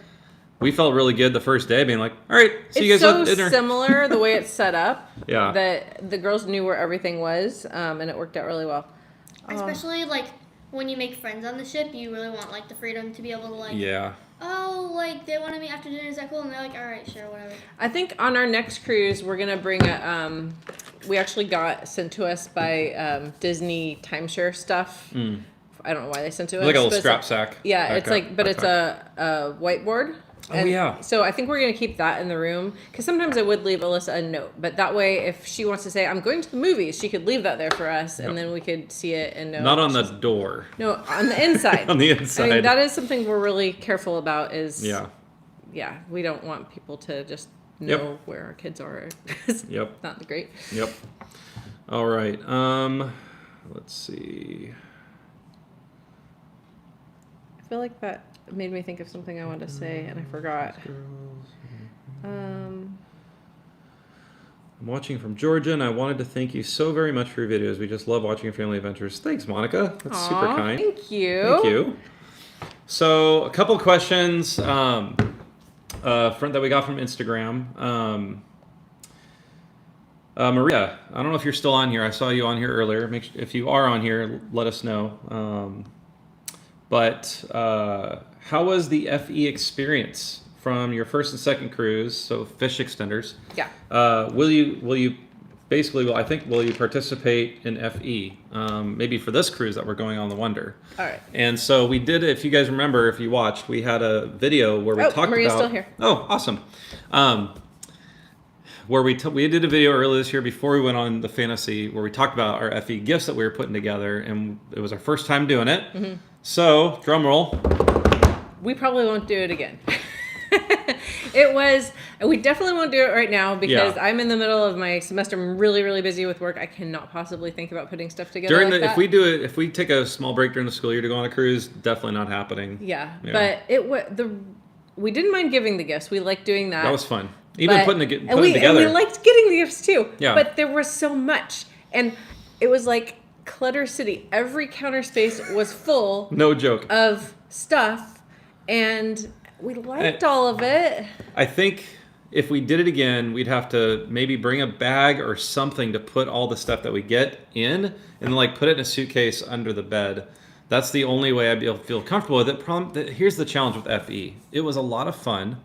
We felt really good the first day, being like, all right, see you It's guys so at dinner. similar the way it's set up Yeah. that the girls knew where everything was, and it worked out really well. Especially like when you make friends on the ship, you really want like the freedom to be able to like, Yeah. oh, like they want to meet after dinner. Is that cool? And they're like, all right, sure, whatever. I think on our next cruise, we're gonna bring a. We actually got sent to us by Disney timeshare stuff. I don't know why they sent it to us. Like a but little it's strap sack. Yeah, it's backpack. like, but it's a whiteboard. And yeah. So I think we're going to keep that in the room because sometimes I would leave Alyssa a note, but that way if she wants to say I'm going to the movies, she could leave that there for us, and then we could see it and know. Not on the door. No, on the inside. On the inside. I mean, that is something we're really careful about. Yeah. Yeah, we don't want people to just know where our kids are. It's not great. Yep. All right. Let's see. I feel like that made me think of something I wanted to say and I forgot. I'm watching from Georgia, and I wanted to thank you so very much for your videos. We just love watching your family adventures. Thanks, Monica. That's super kind. Thank you. Thank you. So, a couple questions that we got from Instagram. Maria, I don't know if you're still on here. I saw you on here earlier. If you are on here, let us know. But how was the FE experience from your first and second cruise? So fish extenders. Yeah. Will you participate in FE? Maybe for this cruise that we're going on the Wonder. All right. And so we did. If you guys remember, if you watched, we had a video where we talked Maria's about. Still here. Oh, awesome. Where we did a video earlier this year before we went on the fantasy, where we talked about our FE gifts that we were putting together, and it was our first time doing it. Mm-hmm. So, drum roll. We probably won't do it again. We definitely won't do it right now because I'm in the middle of my semester. I'm really, really busy with work. I cannot possibly think about putting stuff together if we take a small break during the school year to go on a cruise, definitely not happening. Yeah. But we didn't mind giving the gifts. We liked doing that. That was fun. Even putting it together. And we liked getting the gifts too. Yeah. But there was so much. And it was like Clutter City. Every counter space was full. No joke. Of stuff. And we liked all of it. I think if we did it again, we'd have to maybe bring a bag or something to put all the stuff that we get in and then put it in a suitcase under the bed. That's the only way I'd feel comfortable with it. Here's the challenge with FE. It was a lot of fun.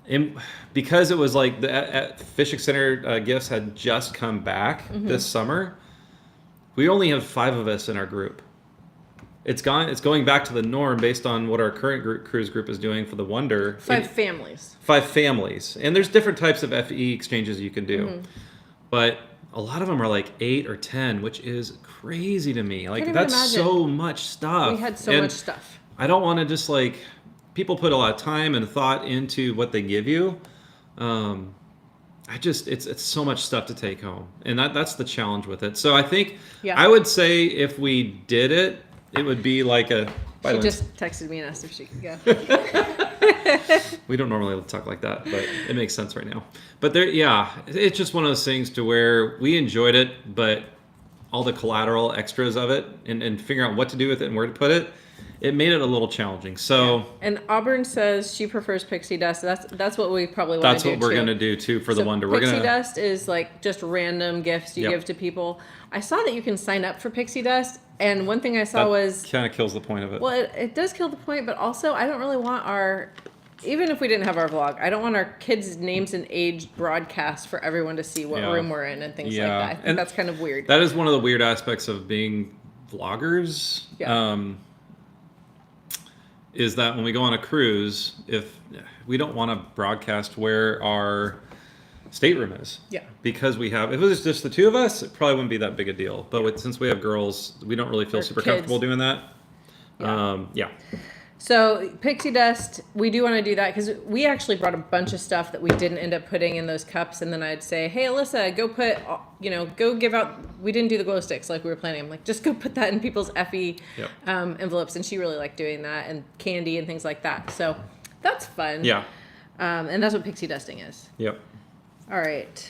And because it was like the Fish Extender gifts had just come back this summer, we only have 5 of us in our group. It's going back to the norm based on what our current cruise group is doing for the Wonder. 5 families. 5 families. And there's different types of FE exchanges you can do. Mm-hmm. But a lot of them are like 8 or 10, which is crazy to me. Like, that's so much stuff. We had so much stuff. I don't want to just people put a lot of time and thought into what they give you. It's so much stuff to take home, and that's the challenge with it. So I think I would say if we did it, it would be like a. She just texted me and asked if she could go. We don't normally talk like that, but it makes sense right now. But it's just one of those things to where we enjoyed it, but all the collateral extras of it and figuring out what to do with it and where to put it. It made it a little challenging. So, and Auburn says she prefers pixie dust. That's what we probably want to do. That's what we're gonna do too for the Wonder. Pixie dust is just random gifts you give to people. I saw that you can sign up for pixie dust, and one thing I saw was kind of kills the point of it. Well, it does kill the point, but also I don't really want even if we didn't have our vlog, I don't want our kids' names and age broadcast for everyone to see what room we're in and things like that. I think that's kind of weird. That is one of the weird aspects of being vloggers. Yeah. Is that when we go on a cruise, if we don't want to broadcast where our stateroom is. Yeah. Because if it was just the 2 of us, it probably wouldn't be that big a deal. But since we have girls, we don't really feel super comfortable doing that. Yeah. So pixie dust, we do want to do that because we actually brought a bunch of stuff that we didn't end up putting in those cups, and then I'd say, "Hey, Alyssa, go go give out." We didn't do the glow sticks like we were planning. I'm like, just go put that in people's FE envelopes, and she really liked doing that, and candy and things like that. So that's fun. Yeah. And that's what pixie dusting is. Yep. All right.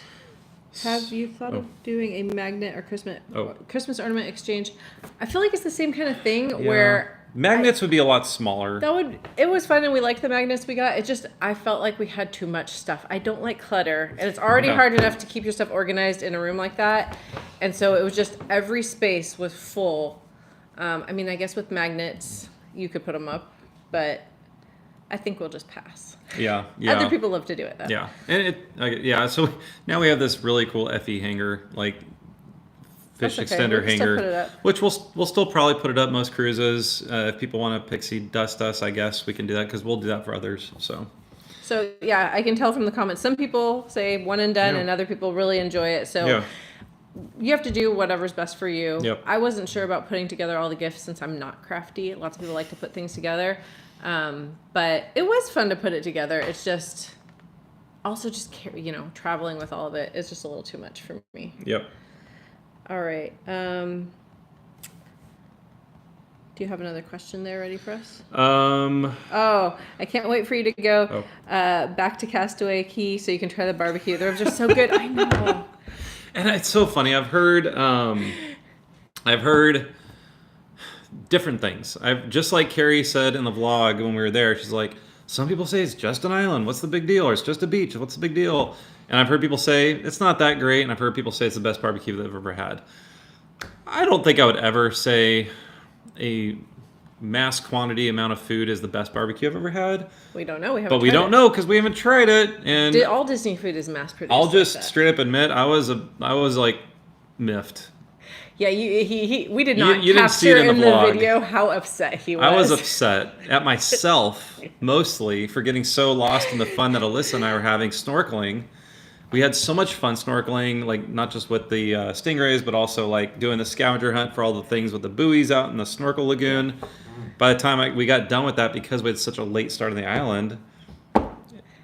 Have you thought of doing a magnet or Christmas ornament exchange? I feel like it's the same kind of thing where. Magnets would be a lot smaller. It was fun, and we liked the magnets we got. I felt like we had too much stuff. I don't like clutter, and it's already hard enough to keep your stuff organized in a room like that. And so it was just every space was full. I guess with magnets you could put them up, but I think we'll just pass. Yeah. Other people love to do it though. Yeah, and so now we have this really cool FE hanger, fish That's okay. extender We can still hanger, put it up. which we'll still probably put it up most cruises. If people want to pixie dust us, I guess we can do that because we'll do that for others. So yeah, I can tell from the comments. Some people say one and done, Yeah. and other people really enjoy it. So Yeah. you have to do whatever's best for you. Yep. I wasn't sure about putting together all the gifts since I'm not crafty. Lots of people like to put things together, but it was fun to put it together. It's just also just traveling with all of it is just a little too much for me. Yep. All right. Do you have another question there ready for us? Oh, I can't wait for you to go back to Castaway Key so you can try the barbecue. The ribs are so good. I know. And it's so funny. I've heard different things. Just like Carrie said in the vlog when we were there. She's like, some people say it's just an island. What's the big deal? Or it's just a beach. What's the big deal? And I've heard people say it's not that great. And I've heard people say it's the best barbecue they've ever had. I don't think I would ever say a mass quantity amount of food is the best barbecue I've ever had. We don't know. But we don't know because we haven't tried it. And all Disney food is mass produced. I'll just like that. straight up admit I was like miffed. Yeah, we did not you didn't see capture it in the the vlog. video how upset he was. I was upset at myself mostly for getting so lost in the fun that Alyssa and I were having snorkeling. We had so much fun snorkeling, like not just with the stingrays, but also like doing the scavenger hunt for all the things with the buoys out in the snorkel lagoon. By the time we got done with that, because we had such a late start on the island,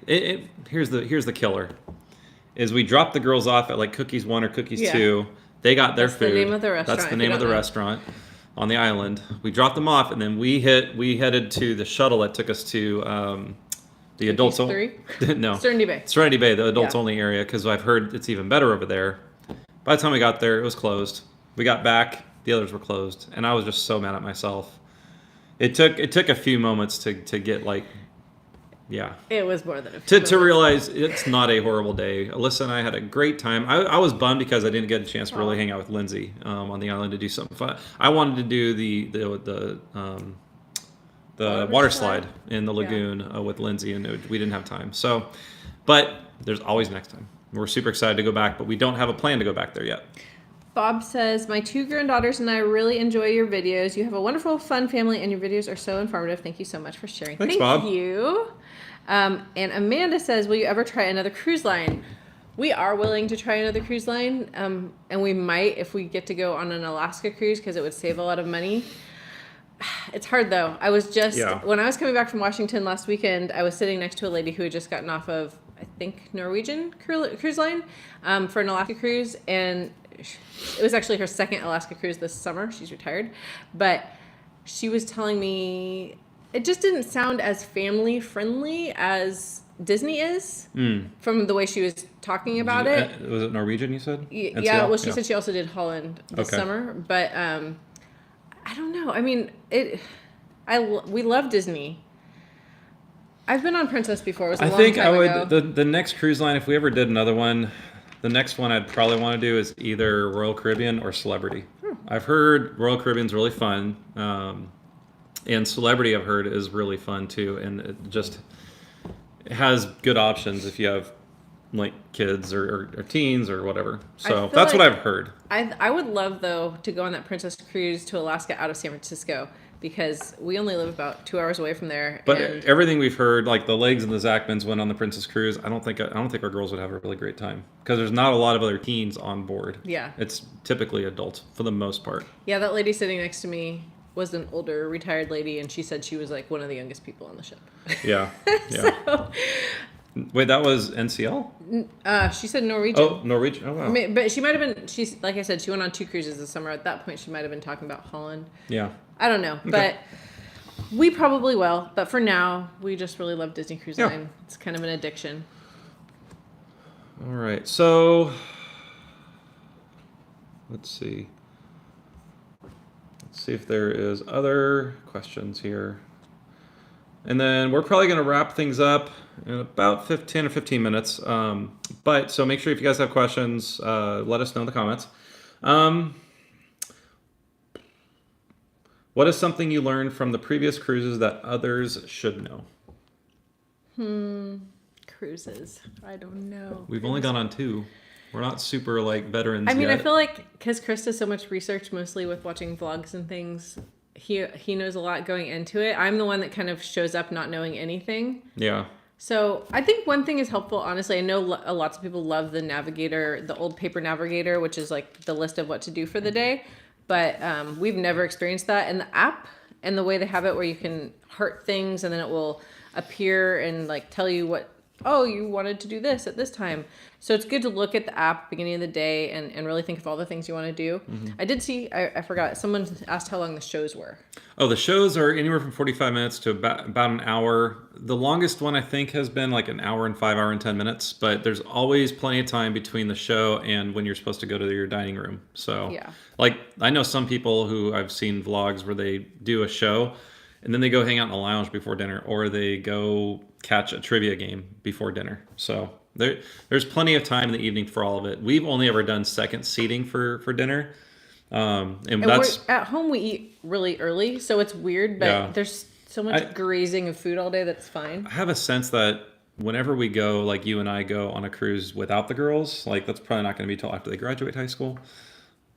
here's the killer: is we dropped the girls off at like Cookies 1 or Cookies 2. They got their food. That's the name of the restaurant. That's the name of the restaurant on the island. We dropped them off, and then we headed to the shuttle that took us to the adults only. No, Serenity Bay. Serenity Bay, the adults only area, because I've heard it's even better over there. By the time we got there, it was closed. We got back, the others were closed, and I was just so mad at myself. It took a few moments to get like, yeah. It was more than a few to realize it's not a horrible day. Alyssa and I had a great time. I was bummed because I didn't get a chance to really hang out with Lindsay on the island to do something fun. I wanted to do the water slide in the lagoon with Lindsay, and we didn't have time. So, but there's always next time. We're super excited to go back, but we don't have a plan to go back there yet. Bob says, my 2 granddaughters and I really enjoy your videos. You have a wonderful, fun family, and your videos are so informative. Thank you so much for sharing. Thanks, Bob. Thank you. And Amanda says, will you ever try another cruise line? We are willing to try another cruise line, and we might if we get to go on an Alaska cruise because it would save a lot of money. It's hard though. I was just when I was coming back from Washington last weekend, I was sitting next to a lady who had just gotten off of, I think, Norwegian cruise line for an Alaska cruise, and it was actually her second Alaska cruise this summer. She's retired, but she was telling me it just didn't sound as family friendly as Disney is from the way she was talking about it. Was it Norwegian, you said? Yeah, well, she said she also did Holland this summer, but I don't know. I mean, we love Disney. I've been on Princess before. It was a long time ago. The next cruise line, if we ever did another one, the next one I'd probably want to do is either Royal Caribbean or Celebrity. I've heard Royal Caribbean's really fun, and Celebrity I've heard is really fun too, and it has good options if you have like kids or teens or whatever. So that's what I've heard. I would love though to go on that Princess cruise to Alaska out of San Francisco, because we only live about 2 hours away from there. But everything we've heard, like the Legs and the Zachmans went on the Princess cruise. I don't think our girls would have a really great time because there's not a lot of other teens on board. Yeah, it's typically adults for the most part. Yeah, that lady sitting next to me was an older retired lady, and she said she was like one of the youngest people on the ship. Yeah. So, wait, that was NCL? She said Norwegian. Oh, Norwegian. Oh, wow. I mean, but she might have been. She's like I said, she went on 2 cruises this summer. At that point, she might have been talking about Holland. Yeah. I don't know, but we probably will. But for now, we just really love Disney Cruise Line. It's kind of an addiction. All right, so let's see. Let's see if there is other questions here. And then we're probably going to wrap things up in about 10 or 15 minutes. But so make sure if you guys have questions, let us know in the comments. What is something you learned from the previous cruises that others should know? Cruises. I don't know. We've only gone on 2. We're not super like veterans. I mean, yet. I feel like because Chris does so much research, mostly with watching vlogs and things, he knows a lot going into it. I'm the one that kind of shows up not knowing anything. Yeah. So I think one thing is helpful. Honestly, I know lots of people love the navigator, the old paper navigator, which is like the list of what to do for the day. But we've never experienced that. And the app and the way they have it where you can heart things and then it will appear and like tell you what, oh, you wanted to do this at this time. So it's good to look at the app at the beginning of the day and really think of all the things you want to do. Mm-hmm. I did see, I forgot, someone asked how long the shows were. Oh, the shows are anywhere from 45 minutes to about an hour. The longest one I think has been like an hour and 5 hour and 10 minutes, but there's always plenty of time between the show and when you're supposed to go to your dining room. So yeah. Like I know some people who I've seen vlogs where they do a show and then they go hang out in the lounge before dinner, or they go catch a trivia game before dinner. So there's plenty of time in the evening for all of it. We've only ever done second seating for dinner. And that's at home we eat really early, so it's weird, but there's so much grazing of food all day that's fine. I have a sense that whenever we go, like you and I go on a cruise without the girls, like that's probably not going to be till after they graduate high school.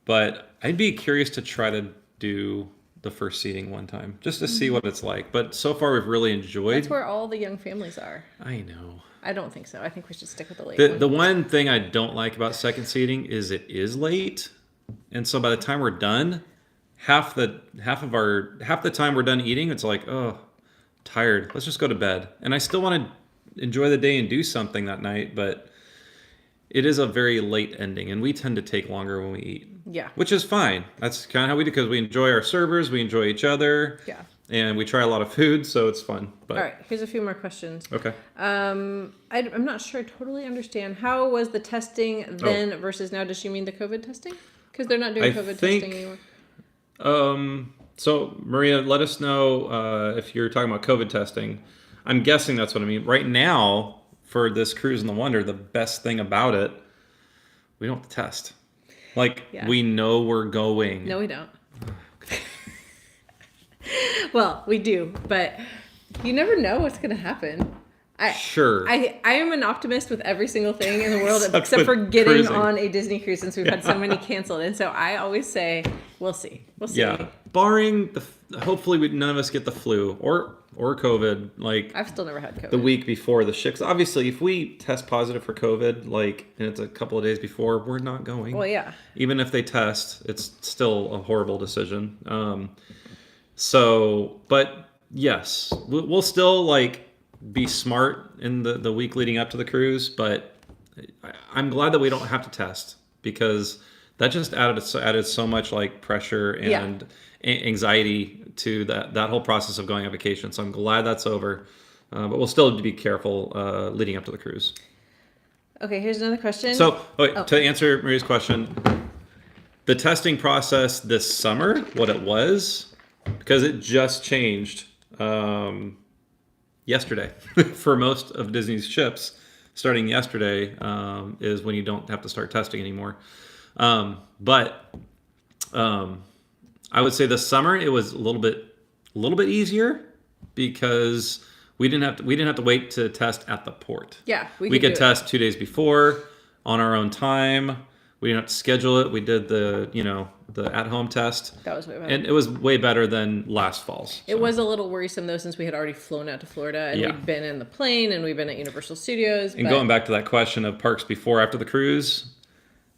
But I'd be curious to try to do the first seating one time just to see what it's like. But so far we've really enjoyed. That's where all the young families are. I know. I don't think so. I think we should stick with the late one. The one thing I don't like about second seating is it is late. And so by the time we're done, half the time we're done eating, it's like, oh, tired. Let's just go to bed. And I still want to enjoy the day and do something that night, but it is a very late ending, and we tend to take longer when we eat. Yeah. Which is fine. That's kind of how we do, because we enjoy our servers, we enjoy each other. Yeah. And we try a lot of food, so it's fun. But all right, here's a few more questions. Okay. I'm not sure I totally understand. How was the testing then versus now? Does she mean the COVID testing? Because they're not doing COVID testing anymore. So, Maria, let us know if you're talking about COVID testing. I'm guessing that's what I mean. Right now, for this Cruise in the Wonder, the best thing about it, we don't have to test. Like, we know we're going. No, we don't. Well, we do, but you never know what's going to happen. Sure. I am an optimist with every single thing in the world except for getting cruising on a Disney cruise, since we've had so many canceled. And so I always say, we'll see. We'll see. Yeah. Barring hopefully none of us get the flu or COVID. Like, I've still never had COVID. The week before the ship. Obviously, if we test positive for COVID, and it's a couple of days before, we're not going. Well, yeah. Even if they test, it's still a horrible decision. But yes, we'll still be smart in the week leading up to the cruise, but I'm glad that we don't have to test, because that just added so much pressure and anxiety to that whole process of going on vacation. So I'm glad that's over, but we'll still be careful leading up to the cruise. Okay, here's another question. So to answer Maria's question, the testing process this summer, what it was, because it just changed yesterday for most of Disney's ships. Starting yesterday is when you don't have to start testing anymore. But I would say this summer it was a little bit easier, because we didn't have to wait to test at the port. Yeah, we could test 2 days before on our own time. We didn't have to schedule it. We did the at-home test. That was way better. And it was way better than last fall's. So. It was a little worrisome, though, since we had already flown out to Florida, and we'd been in the plane, and we've been at Universal Studios. And going back to that question of parks before, after the cruise,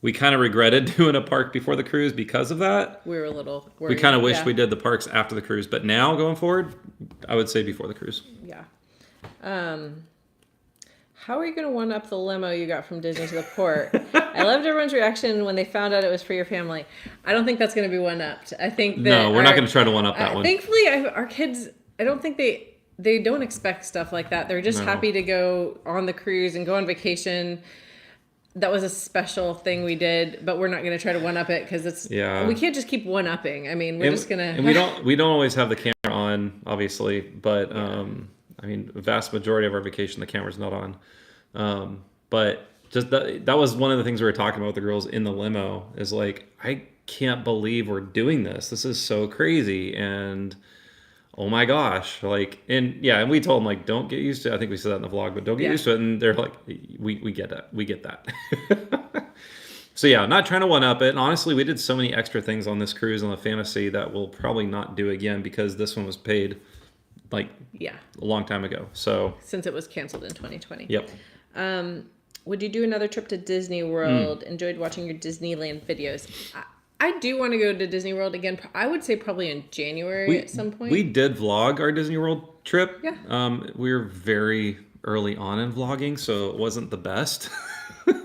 we kind of regretted doing a park before the cruise because of that. We were a little worried. We kind of wish we did the parks after the cruise. But now, going forward, I would say before the cruise. Yeah. How are you going to one-up the limo you got from Disney to the port? I loved everyone's reaction when they found out it was for your family. I don't think that's going to be one-upped. I think that... No, we're not going to try to one-up that one. Thankfully, our kids, I don't think they don't expect stuff like that. They're just happy to go on the cruise and go on vacation. That was a special thing we did, but we're not going to try to one-up it, because it's... Yeah. We can't just keep one-upping. I mean, we're just going to... And we don't always have the camera on, obviously, but... the vast majority of our vacation, the camera's not on. But just that was one of the things we were talking about with the girls in the limo, is I can't believe we're doing this. This is so crazy. And oh my gosh. And we told them, don't get used to it. I think we said that in the vlog, but don't get used to it. And they're like, we get that. We get that. So yeah, not trying to one up it. And honestly, we did so many extra things on this cruise on the Fantasy that we'll probably not do again because this one was paid like Yeah. a long time ago. So Since it was canceled in 2020. yep. Would you do another trip to Disney World? Enjoyed watching your Disneyland videos. I do want to go to Disney World again. I would say probably in January at some point. We did vlog our Disney World trip. Yeah. We were very early on in vlogging, so it wasn't the best.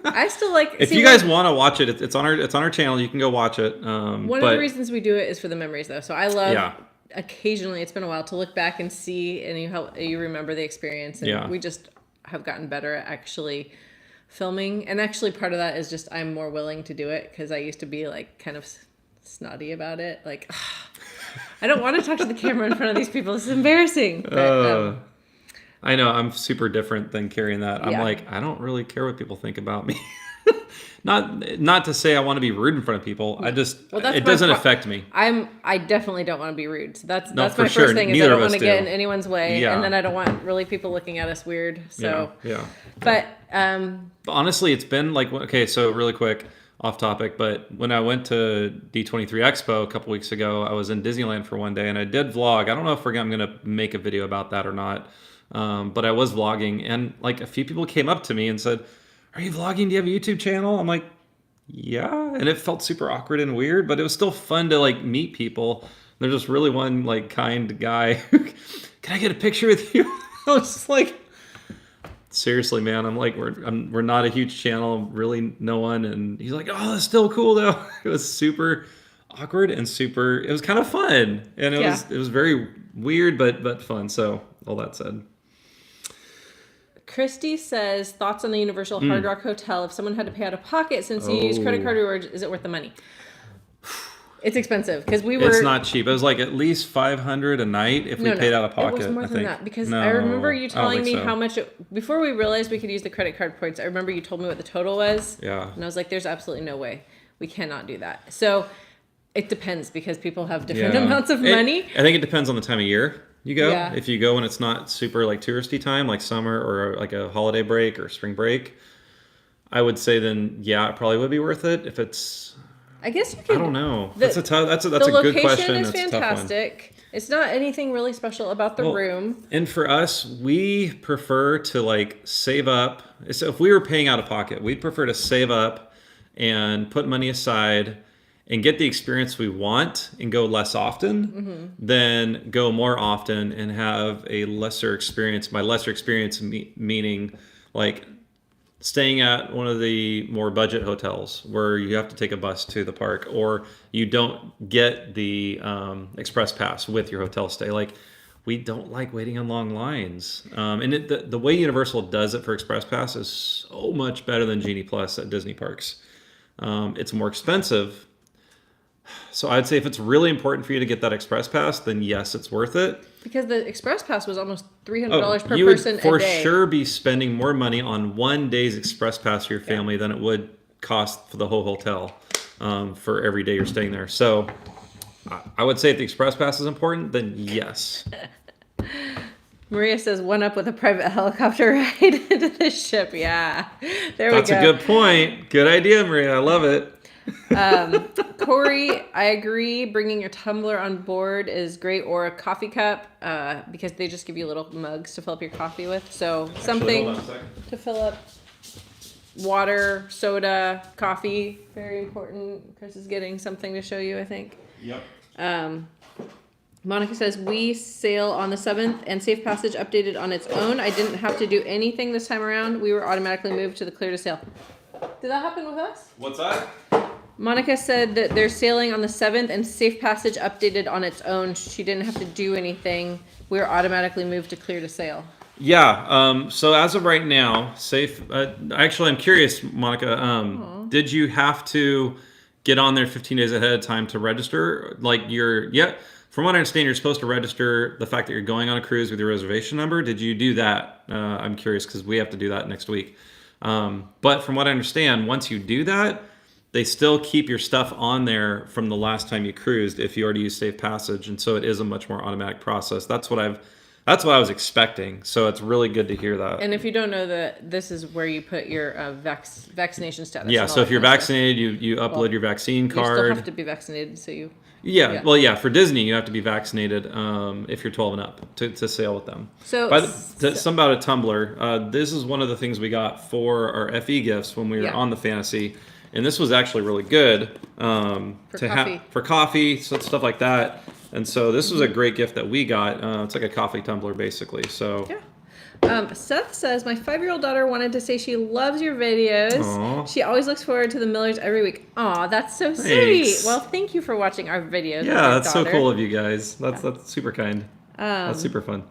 I still like. If you guys want to watch it, it's on our channel. You can go watch it. One of the reasons we do it is for the memories, though. So I love. Yeah. Occasionally, it's been a while to look back and see, and you remember the experience. And we just have gotten better at actually filming, and actually part of that is just I'm more willing to do it because I used to be like kind of snotty about it. Like, I don't want to talk to the camera in front of these people. It's embarrassing. But, I know I'm super different than carrying that. I'm Yeah. like, I don't really care what people think about me. Not to say I want to be rude in front of people. I just that's it my doesn't pro- affect me. I definitely don't want to be rude. So that's for my sure. first thing is I Neither don't of want us to get do. in anyone's way, Yeah. and then I don't want really people looking at us weird. So Yeah. but But honestly, it's been like, okay, so really quick, off topic, but when I went to D23 Expo a couple weeks ago, I was in Disneyland for one day and I did vlog. I don't know if I'm going to make a video about that or not, but I was vlogging and like a few people came up to me and said, "Are you vlogging? Do you have a YouTube channel?" I'm like, "Yeah." And it felt super awkward and weird, but it was still fun to like meet people. There's just really one like kind guy who, "Can I get a picture with you?" I was just like, seriously, man, I'm like, we're not a huge channel, really no one. And he's like, "Oh, that's still cool though." It was super awkward and it was kind of fun. And it was very weird, but fun. So all that said. Christy says, thoughts on the Universal Hard Rock Hotel. If someone had to pay out of pocket since you use credit card rewards, is it worth the money? It's expensive because it's not cheap. It was like at least $500 a night if we paid out of pocket. It was more I than think. that because No, I remember you I don't telling me think so. how much before we realized we could use the credit card points. I remember you told me what the total was. Yeah. And I was like, "There's absolutely no way we cannot do that." So it depends because people have different amounts of money. I think it depends on the time of year you go. Yeah. If you go when it's not super like touristy time, like summer or like a holiday break or spring break, I would say then it probably would be worth it. If it's, I guess you could. I don't know. The- That's a good location question. is That's a tough one. fantastic. It's not anything really special about the room. And for us, we prefer to like save up. So if we were paying out of pocket, we'd prefer to save up and put money aside and get the experience we want and go less often than go more often and have a lesser experience. By lesser experience, meaning like staying at one of the more budget hotels where you have to take a bus to the park or you don't get the express pass with your hotel stay. Like, we don't like waiting in long lines. And the way Universal does it for express pass is so much better than Genie Plus at Disney parks. It's more expensive. So I'd say if it's really important for you to get that express pass, then yes, it's worth it. Because the express pass was almost $300 per you person would for a day. sure be spending more money on one day's express pass for your family than it would cost for the whole hotel for every day you're staying there. So I would say if the express pass is important, then yes. Maria says, one up with a private helicopter ride into the ship. Yeah, there we go. That's a good point. Good idea, Maria. I love it. Corey, I agree. Bringing your tumbler on board is great, or a coffee cup, because they just give you little mugs to fill up your coffee with. So something Hold on a second. to fill up water, soda, coffee. Very important. Chris is getting something to show you, I think. Yep. Monica says, we sail on the 7th and Safe Passage updated on its own. I didn't have to do anything this time around. We were automatically moved to the clear to sail. Did that happen with us? What's that? Monica said that they're sailing on the 7th and Safe Passage updated on its own. She didn't have to do anything. We were automatically moved to clear to sail. Yeah. So as of right now, safe. Actually, I'm curious, Monica. Did you have to get on there 15 days ahead of time to register? Like from what I understand, you're supposed to register the fact that you're going on a cruise with your reservation number. Did you do that? I'm curious because we have to do that next week. But from what I understand, once you do that, they still keep your stuff on there from the last time you cruised if you already used Safe Passage. And so it is a much more automatic process. That's what I've that's what I was expecting. So it's really good to hear that. And if you don't know that, this is where you put your vaccination status. Yeah, and all so if that you're kind of vaccinated, you upload your vaccine stuff. You card. still have to be vaccinated, so you. Yeah, well, yeah, for Disney, you have to be vaccinated if you're 12 and up to sail with them. So, Some about a tumbler. This is one of the things we got for our FE gifts when we were on the Fantasy, and this was actually really good for coffee, stuff like that. And so this was a great gift that we got. It's like a coffee tumbler, basically. So. Yeah. Seth says, my 5-year-old daughter wanted to say she loves your videos. Aww. She always looks forward to the Millers every week. Aw, that's so sweet. Well, thank you for watching our videos. Yeah, that's so cool of you guys. That's super kind. That's super fun.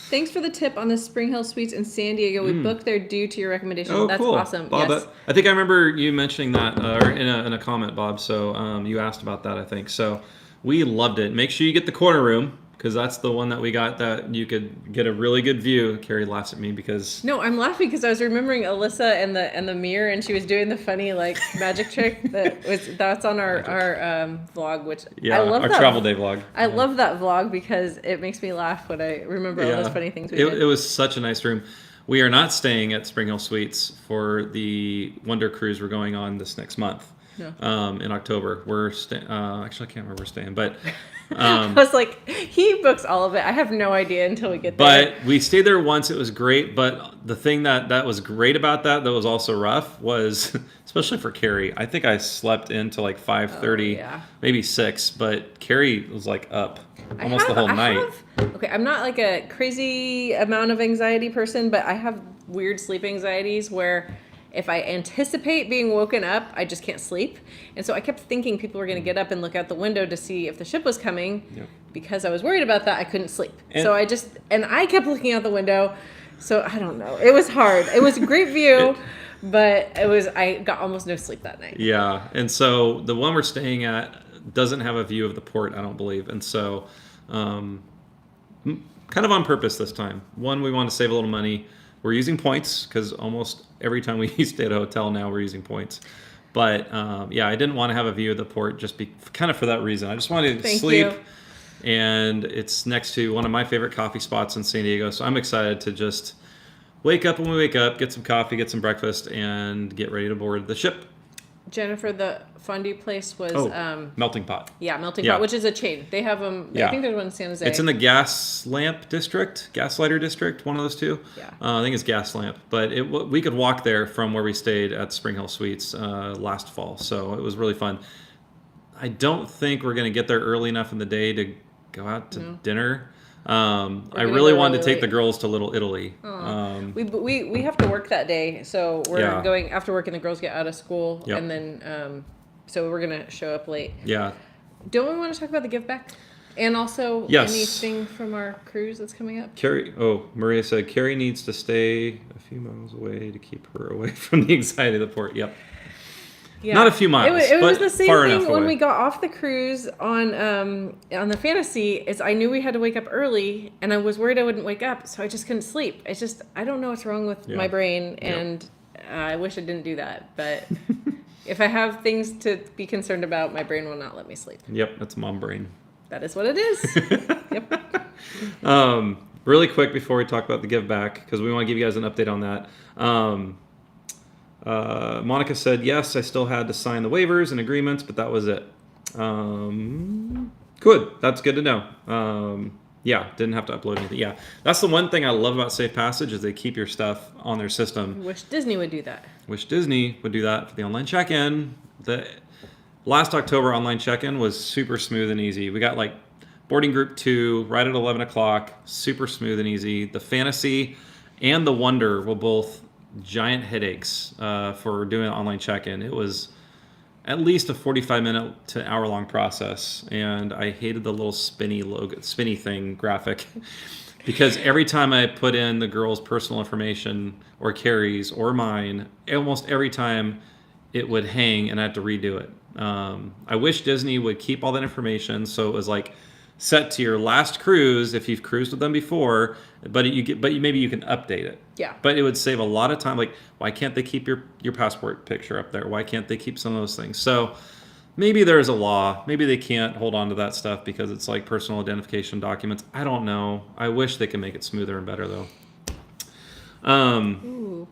Thanks for the tip on the Spring Hill Suites in San Diego. We booked there due to your recommendation. Oh, that's cool. awesome. Bob, yes. I think I remember you mentioning that in a comment, Bob. So you asked about that, I think. So we loved it. Make sure you get the corner room, because that's the one that we got that you could get a really good view. Carrie laughs at me because... No, I'm laughing because I was remembering Alyssa and the mirror, and she was doing the funny magic trick that's on our vlog, which I love. Our travel day vlog. I love that vlog because it makes me laugh when I remember all those funny things we did. It was such a nice room. We are not staying at Spring Hill Suites for the Wonder Cruise we're going on this next month. No. In October. We're staying. Actually, I can't remember where we're staying, but. I was like, he books all of it. I have no idea until we get there. But we stayed there once. It was great. But the thing that was great about that was also rough was, especially for Carrie, I think I slept into like 5:30, maybe 6. But Carrie was like up almost the whole night. Okay, I'm not like a crazy amount of anxiety person, but I have weird sleep anxieties where if I anticipate being woken up, I just can't sleep. And so I kept thinking people were going to get up and look out the window to see if the ship was coming. Yep. Because I was worried about that, I couldn't sleep. So I kept looking out the window. So I don't know. It was hard. It was a great view, but I got almost no sleep that night. Yeah. And so the one we're staying at doesn't have a view of the port, I don't believe. And so kind of on purpose this time. One, we want to save a little money. We're using points because almost every time we stay at a hotel now, we're using points. But I didn't want to have a view of the port just kind of for that reason. I just wanted to sleep. And it's next to one of my favorite coffee spots in San Diego. So I'm excited to just wake up when we wake up, get some coffee, get some breakfast, and get ready to board the ship. Jennifer, the fondue place was... Melting Pot. Yeah, Melting Pot, which is a chain. They have them... I think there's one in San Jose. It's in the Gaslighter District, one of those two. Yeah. I think it's Gaslamp. But we could walk there from where we stayed at Spring Hill Suites last fall. So it was really fun. I don't think we're going to get there early enough in the day to go out to dinner. I really wanted to take the girls to Little Italy. We have to work that day, so we're going after work, and the girls get out of school, and then so we're gonna show up late. Yeah. Don't we want to talk about the give back, and also anything from our cruise that's coming up? Maria said Carrie needs to stay a few miles away to keep her away from the anxiety of the port. Yep. Yeah. Not a few miles. It was but the same far thing enough when away. we got off the cruise on the Fantasy. Is I knew we had to wake up early, and I was worried I wouldn't wake up, so I just couldn't sleep. I don't know what's wrong with my brain, and I wish I didn't do that. But if I have things to be concerned about, my brain will not let me sleep. Yep, that's mom brain. That is what it is. Yep. Really quick before we talk about the give back, because we want to give you guys an update on that. Monica said, yes, I still had to sign the waivers and agreements, but that was it. Good. That's good to know. Didn't have to upload anything. Yeah, that's the one thing I love about Safe Passage is they keep your stuff on their system. Wish Disney would do that. Wish Disney would do that for the online check-in. The last October online check-in was super smooth and easy. We got like boarding group 2 right at 11 o'clock, super smooth and easy. The Fantasy and the Wonder were both giant headaches for doing an online check-in. It was at least a 45-minute to hour-long process, and I hated the little spinny thing graphic because every time I put in the girls' personal information or Carrie's or mine, almost every time it would hang and I had to redo it. I wish Disney would keep all that information so it was like set to your last cruise if you've cruised with them before, but maybe you can update it. Yeah. But it would save a lot of time. Like, why can't they keep your passport picture up there? Why can't they keep some of those things? So maybe there's a law. Maybe they can't hold on to that stuff because it's like personal identification documents. I don't know. I wish they could make it smoother and better though. Ooh.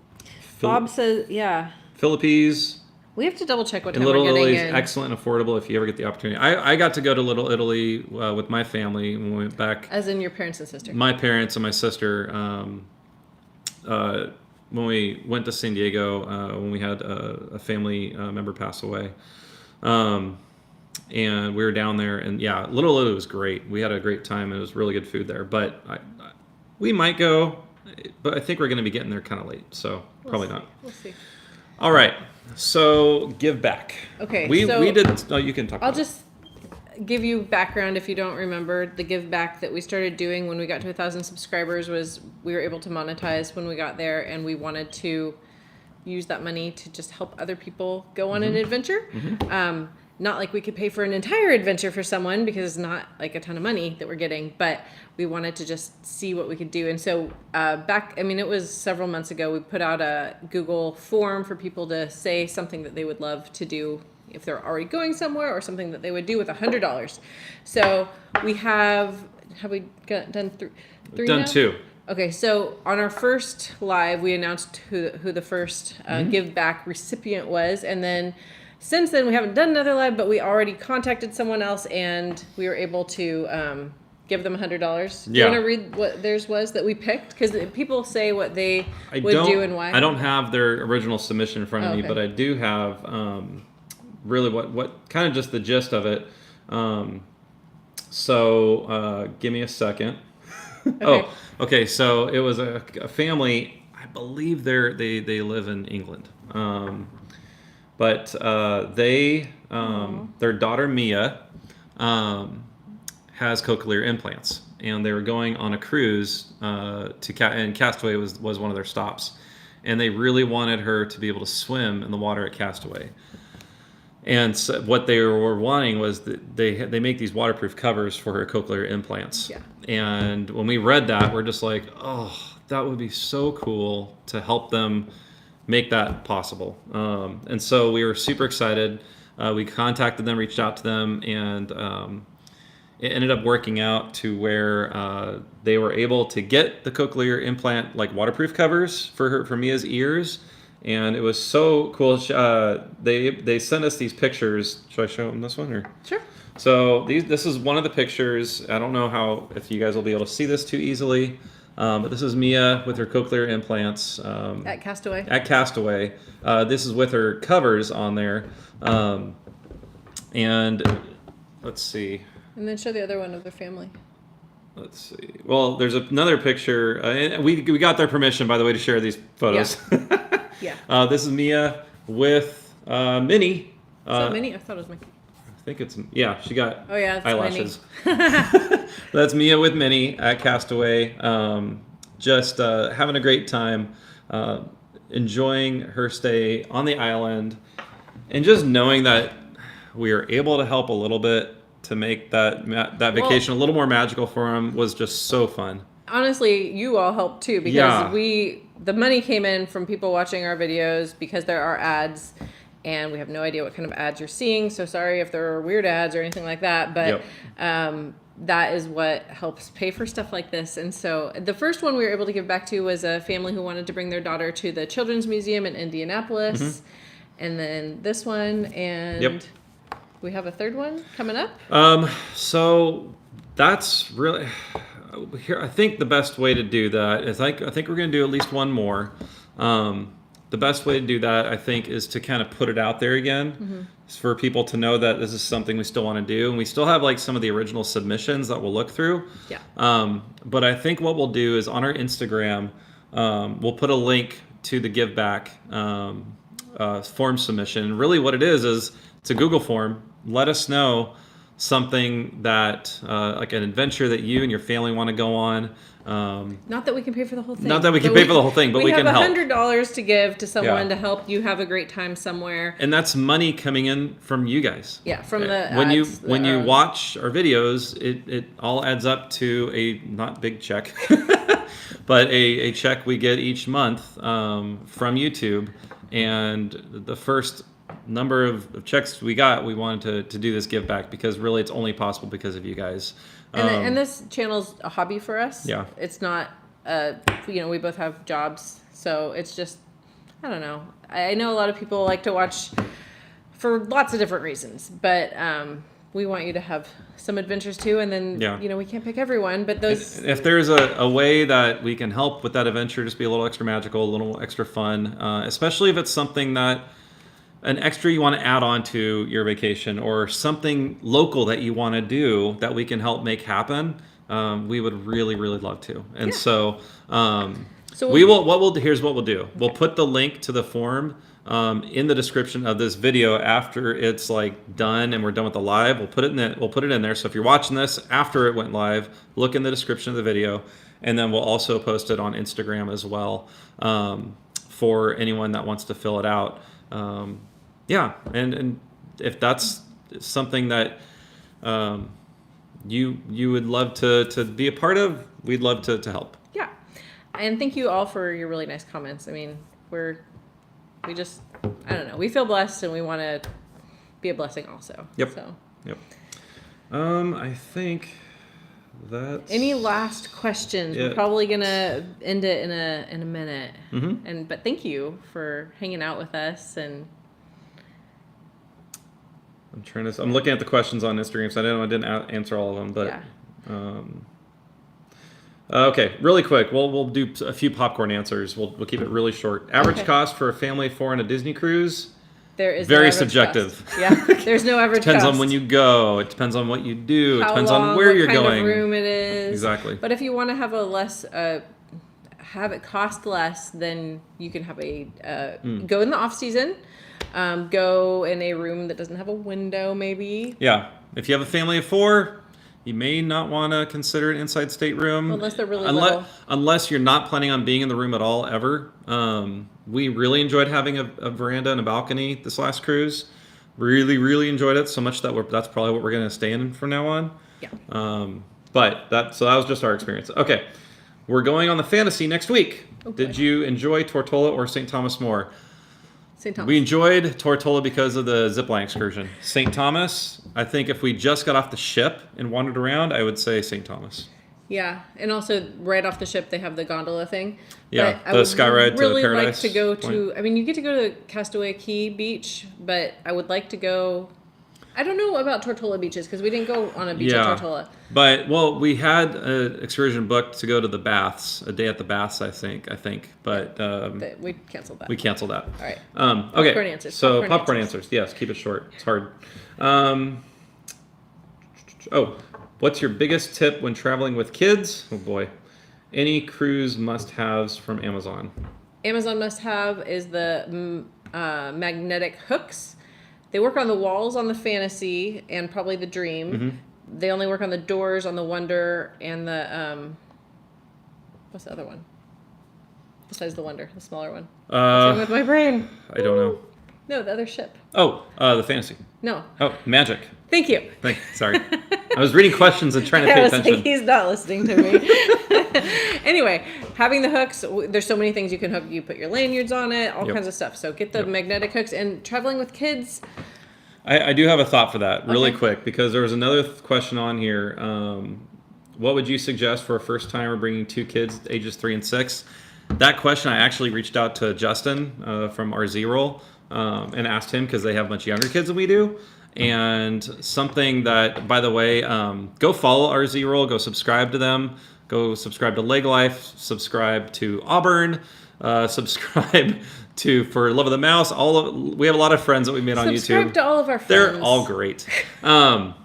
Bob says, yeah. Philippines. We have to double check what time Little we're getting Italy is in. excellent and affordable if you ever get the opportunity. I got to go to Little Italy with my family when we went back. As in your parents and sister. My parents and my sister. When we went to San Diego, when we had a family member pass away. And we were down there, and yeah, Little Italy was great. We had a great time, and it was really good food there. But we might go, but I think we're going to be getting there kind of late, so probably not. We'll see. All right, so give back. Okay, we so did. No, you can talk. I'll about it. just give you background if you don't remember. The give back that we started doing when we got to 1,000 subscribers was we were able to monetize when we got there, and we wanted to use that money to just help other people go on an adventure. Not like we could pay for an entire adventure for someone because it's not like a ton of money that we're getting, but we wanted to just see what we could do. And so it was several months ago, we put out a Google form for people to say something that they would love to do if they're already going somewhere, or something that they would do with $100. So we have we done three Done now? 2. Okay, so on our first live, we announced who the first give back recipient was, and then since then we haven't done another live, but we already contacted someone else, and we were able to give them $100. Do you want to read what theirs was that we picked? Because people say what they would do and why. I don't have their original submission in front of me, okay. but I do have really what kind of just the gist of it. So give me a second. Okay. Okay. So it was a family. I believe they live in England. But their daughter Mia has cochlear implants, and they were going on a cruise and Castaway was one of their stops, and they really wanted her to be able to swim in the water at Castaway. And so what they were wanting was that they make these waterproof covers for her cochlear implants. Yeah. And when we read that, we're just like, oh, that would be so cool to help them make that possible. And so we were super excited. We contacted them, reached out to them, and it ended up working out to where they were able to get the cochlear implant like waterproof covers for Mia's ears. And it was so cool. They sent us these pictures. Should I show them this one? Or? Sure. So this is one of the pictures. I don't know if you guys will be able to see this too easily, but this is Mia with her cochlear implants. At Castaway. At Castaway. This is with her covers on there. And let's see. And then show the other one of their family. Let's see. Well, there's another picture. And we got their permission, by the way, to share these photos. Yeah. This is Mia with Minnie. Is that Minnie? I thought it was Mickey. I think it's, yeah, she got eyelashes. That's Mia with Minnie at Castaway. Just having a great time, enjoying her stay on the island, and just knowing that we were able to help a little bit to make that vacation a little more magical for them was just so fun. Honestly, you all helped too, because the money came in from people watching our videos because there are ads, and we have no idea what kind of ads you're seeing. So sorry if there are weird ads or anything like that, but that is what helps pay for stuff like this. And so the first one we were able to give back to was a family who wanted to bring their daughter to the Children's Museum in Indianapolis. And then this one, and we have a third one coming up. So that's really... Here, I think the best way to do that is I think we're going to do at least one more. The best way to do that, I think, is to kind of put it out there again for people to know that this is something we still want to do. And we still have like some of the original submissions that we'll look through. Yeah. But I think what we'll do is on our Instagram, we'll put a link to the Give Back form submission. Really what it is it's a Google form. Let us know something that like an adventure that you and your family want to go on. Not that we can pay for the whole thing. Not that we can pay for the whole thing, but we can help. We have $100 to give to someone to help you have a great time somewhere. And that's money coming in from you guys. Yeah, from the ads, when you watch our videos, it all adds up to a not big check, but a check we get each month from YouTube. And the first number of checks we got, we wanted to do this give back because really it's only possible because of you guys. And this channel's a hobby for us. Yeah. It's not, we both have jobs. So it's just, I don't know. I know a lot of people like to watch for lots of different reasons, but we want you to have some adventures too. And then, we can't pick everyone, but those. If there's a way that we can help with that adventure, just be a little extra magical, a little extra fun, especially if it's something that an extra you want to add on to your vacation or something local that you want to do that we can help make happen, we would really, really love to. And so here's what we'll do. We'll put the link to the form in the description of this video after it's like done and we're done with the live. We'll put it in there. So if you're watching this after it went live, look in the description of the video, and then we'll also post it on Instagram as well for anyone that wants to fill it out. And if that's something that you would love to be a part of, we'd love to help. Yeah. And thank you all for your really nice comments. I mean, we just, I don't know, we feel blessed and we want to be a blessing also. Yep. So. Yep. I think that's... Any last questions? Yeah. We're probably going to end it in a minute. Mm-hmm. But thank you for hanging out with us. And I'm looking at the questions on Instagram, so I didn't answer all of them, but yeah. Okay, really quick. We'll do a few popcorn answers. We'll keep it really short. Average cost for a family of 4 on a Disney cruise? There is very no subjective. Cost. Yeah, there's no average Depends cost. on when you go. It depends on what you do. It depends on where you're going. What kind of room it is. Exactly. But if you want to have have it cost less, then you can have go in the off season. Go in a room that doesn't have a window, maybe. Yeah. If you have a family of 4, you may not want to consider an inside stateroom. Unless they're really little. Unless you're not planning on being in the room at all, ever. We really enjoyed having a veranda and a balcony this last cruise. Really, really enjoyed it so much that that's probably what we're going to stay in from now on. Yeah. But that was just our experience. Okay. We're going on the Fantasy next week. Okay. Did you enjoy Tortola or St. Thomas more? St. Thomas. We enjoyed Tortola because of the zipline excursion. St. Thomas, I think if we just got off the ship and wandered around, I would say St. Thomas. Yeah, and also right off the ship they have the gondola thing. Yeah, but the sky ride to really Paradise like to go Point. to. I mean, you get to go to Castaway Cay Beach, but I would like to go. I don't know about Tortola beaches because we didn't go on a beach at Tortola. But we had an excursion booked to go to the baths, a day at the baths, I think. But we canceled that. We canceled that. All right. Okay. Popcorn answers. So popcorn answers. Yes, keep it short. It's hard. What's your biggest tip when traveling with kids? Oh boy. Any cruise must-haves from Amazon. Amazon must-have is the magnetic hooks. They work on the walls on the Fantasy and probably the Dream. Mm-hmm. They only work on the doors on the Wonder and the what's the other one? Besides the Wonder, the smaller one. What's wrong with my brain? I don't know. No, the other ship. Oh, the Fantasy. No. Oh, Magic. Thank you. Sorry. I was reading questions and trying to pay attention. Like, he's not listening to me. Anyway, having the hooks, there's so many things you can hook. You put your lanyards on it, all kinds of stuff. So get the magnetic hooks. And traveling with kids. I do have a thought for that really quick because there was another question on here. What would you suggest for a first timer bringing 2 kids ages 3 and 6? That question, I actually reached out to Justin from RZ Roll and asked him because they have much younger kids than we do. And something that, by the way, go follow RZ Roll, go subscribe to them, go subscribe to Leg Life, subscribe to Auburn, subscribe to For Love of the Mouse. We have a lot of friends that we made on YouTube. Subscribe to all of our friends. They're all great. And